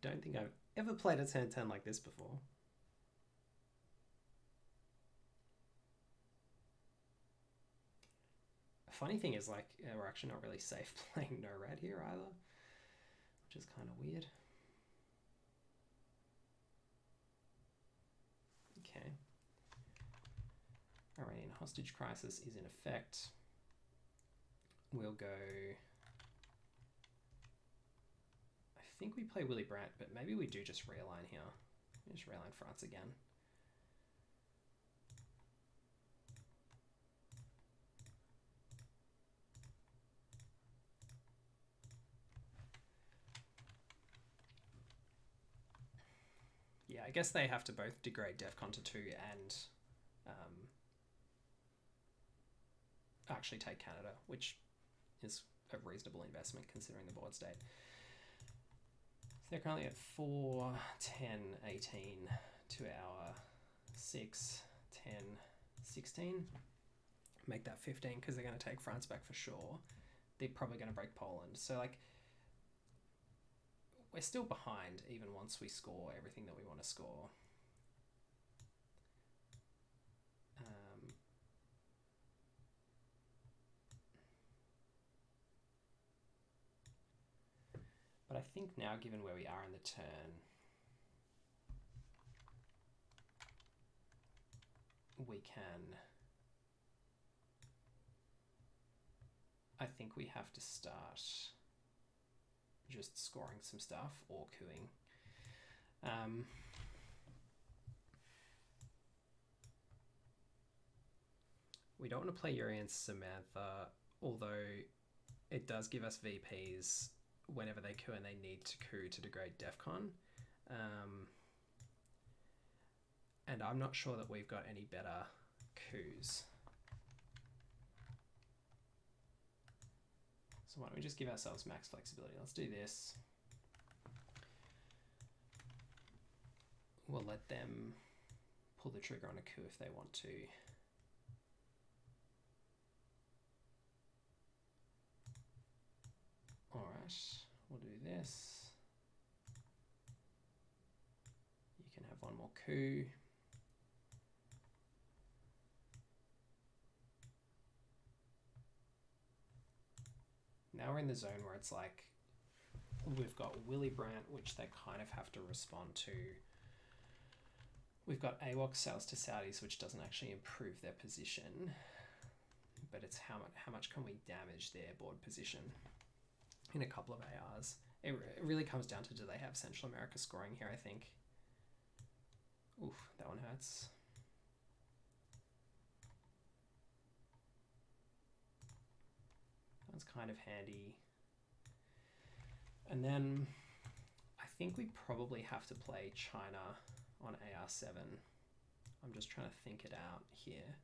Don't think I've ever played a turn 10 like this before. Funny thing is, like, we're actually not really safe playing no red here either, which is kind of weird. Okay. Iranian hostage crisis is in effect. We'll go... I think we play Willy Brandt, but maybe we do just realign here. Just realign France again. Yeah, I guess they have to both degrade DEFCON to 2 and actually take Canada, which is a reasonable investment considering the board state. So they're currently at 4, 10, 18 to our 6, 10, 16. Make that 15 because they're going to take France back for sure. They're probably going to break Poland. So, like, we're still behind even once we score everything that we want to score. But I think now, given where we are in the turn, we can... I think we have to start just scoring some stuff or cooing. We don't want to play Yuri and Samantha, although it does give us VPs whenever they coup and they need to coup to degrade DEFCON. And I'm not sure that we've got any better coups. So why don't we just give ourselves max flexibility? Let's do this. We'll let them pull the trigger on a coup if they want to. All right, we'll do this. You can have one more coup. Now we're in the zone where it's like, we've got Willy Brandt, which they kind of have to respond to. We've got AWOC sales to Saudis, which doesn't actually improve their position, but it's how much can we damage their board position in a couple of ARs. It really comes down to, do they have Central America scoring here, I think. Oof, that one one hurts. That's kind of handy. And then I think we probably have to play China on AR7. I'm just trying to think it out here.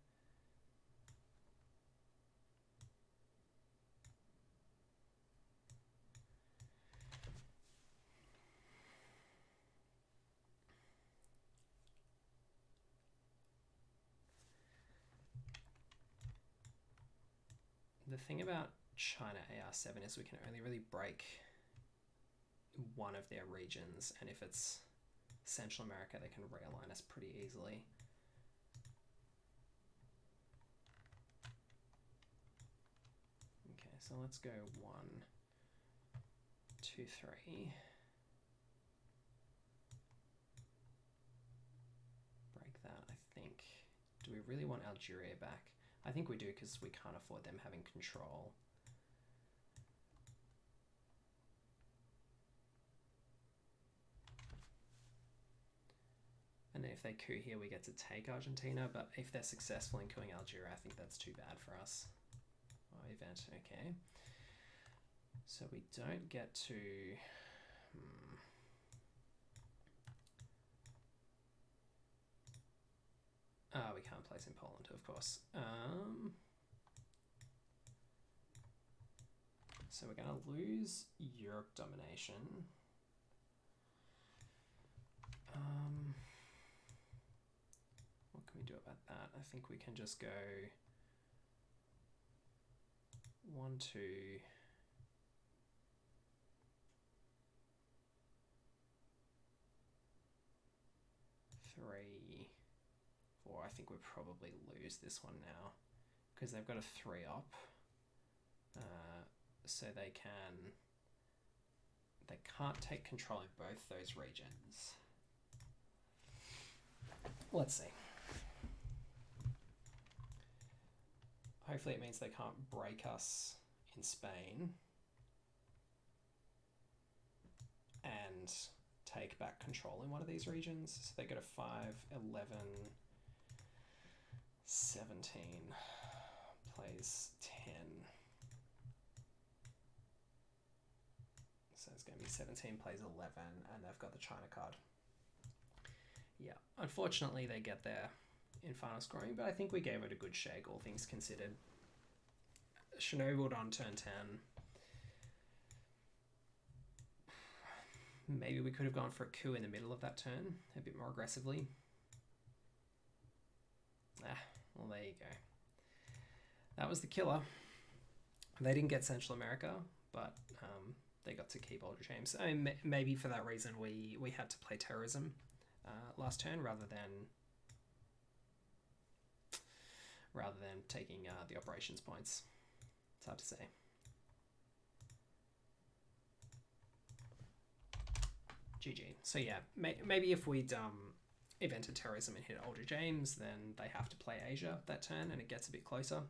The thing about China AR7 is we can only really break one of their regions, and if it's Central America, they can realign us pretty easily. Okay, so let's go 1, 2, 3. Break that, I think. Do we really want Algeria back? I think we do, because we can't afford them having control. And if they coup here, we get to take Argentina, but if they're successful in coupping Algeria, I think that's too bad for us. Oh, event, okay. So we don't get to... we can't place in Poland, of course. So we're going to lose Europe domination. What can we do about that? I think we can just go 1, 2, 3, 4. I think we probably lose this one now because they've got a 3-op. So they can't take control of both those regions. Let's see. Hopefully it means they can't break us in Spain and take back control in one of these regions. So they go to 5, 11, 17, plays 10. So it's going to be 17 plays 11, and they've got the China card. Yeah, unfortunately they get there in final scoring, but I think we gave it a good shake, all things considered. Chernobyl on turn 10. Maybe we could have gone for a coup in the middle of that turn, a bit more aggressively. Well, there you go. That was the killer. They didn't get Central America, but they got to keep Older James. I mean, maybe for that reason we had to play terrorism last turn rather than taking the operations points. It's hard to say. GG. So yeah, maybe if we'd evented terrorism and hit Older James, then they have to play Asia that turn and it gets a bit closer.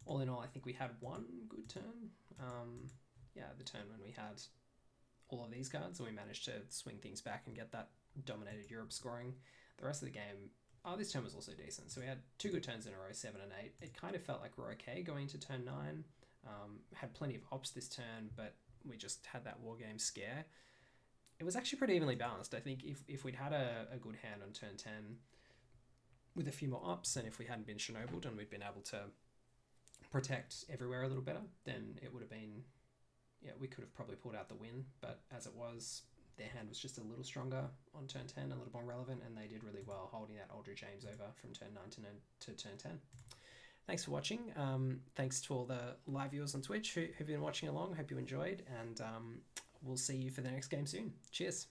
All in all, I think we had one good turn. Yeah, the turn when we had all of these cards and we managed to swing things back and get that dominated Europe scoring. The rest of the game, this turn was also decent. So we had 2 good turns in a row, 7 and 8. It kind of felt like we're okay going to turn 9. Had plenty of ops this turn, but we just had that war game scare. It was actually pretty evenly balanced. I think if we'd had a good hand on turn 10 with a few more ops, and if we hadn't been Chernobyl and we'd been able to protect everywhere a little better, then it would have been, yeah, we could have probably pulled out the win. But as it was, their hand was just a little stronger on turn 10, a little more relevant, and they did really well holding that Older James over from turn 9 to turn 10. Thanks for watching. Thanks to all the live viewers on Twitch who've been watching along. Hope you enjoyed, and we'll see you for the next game soon. Cheers.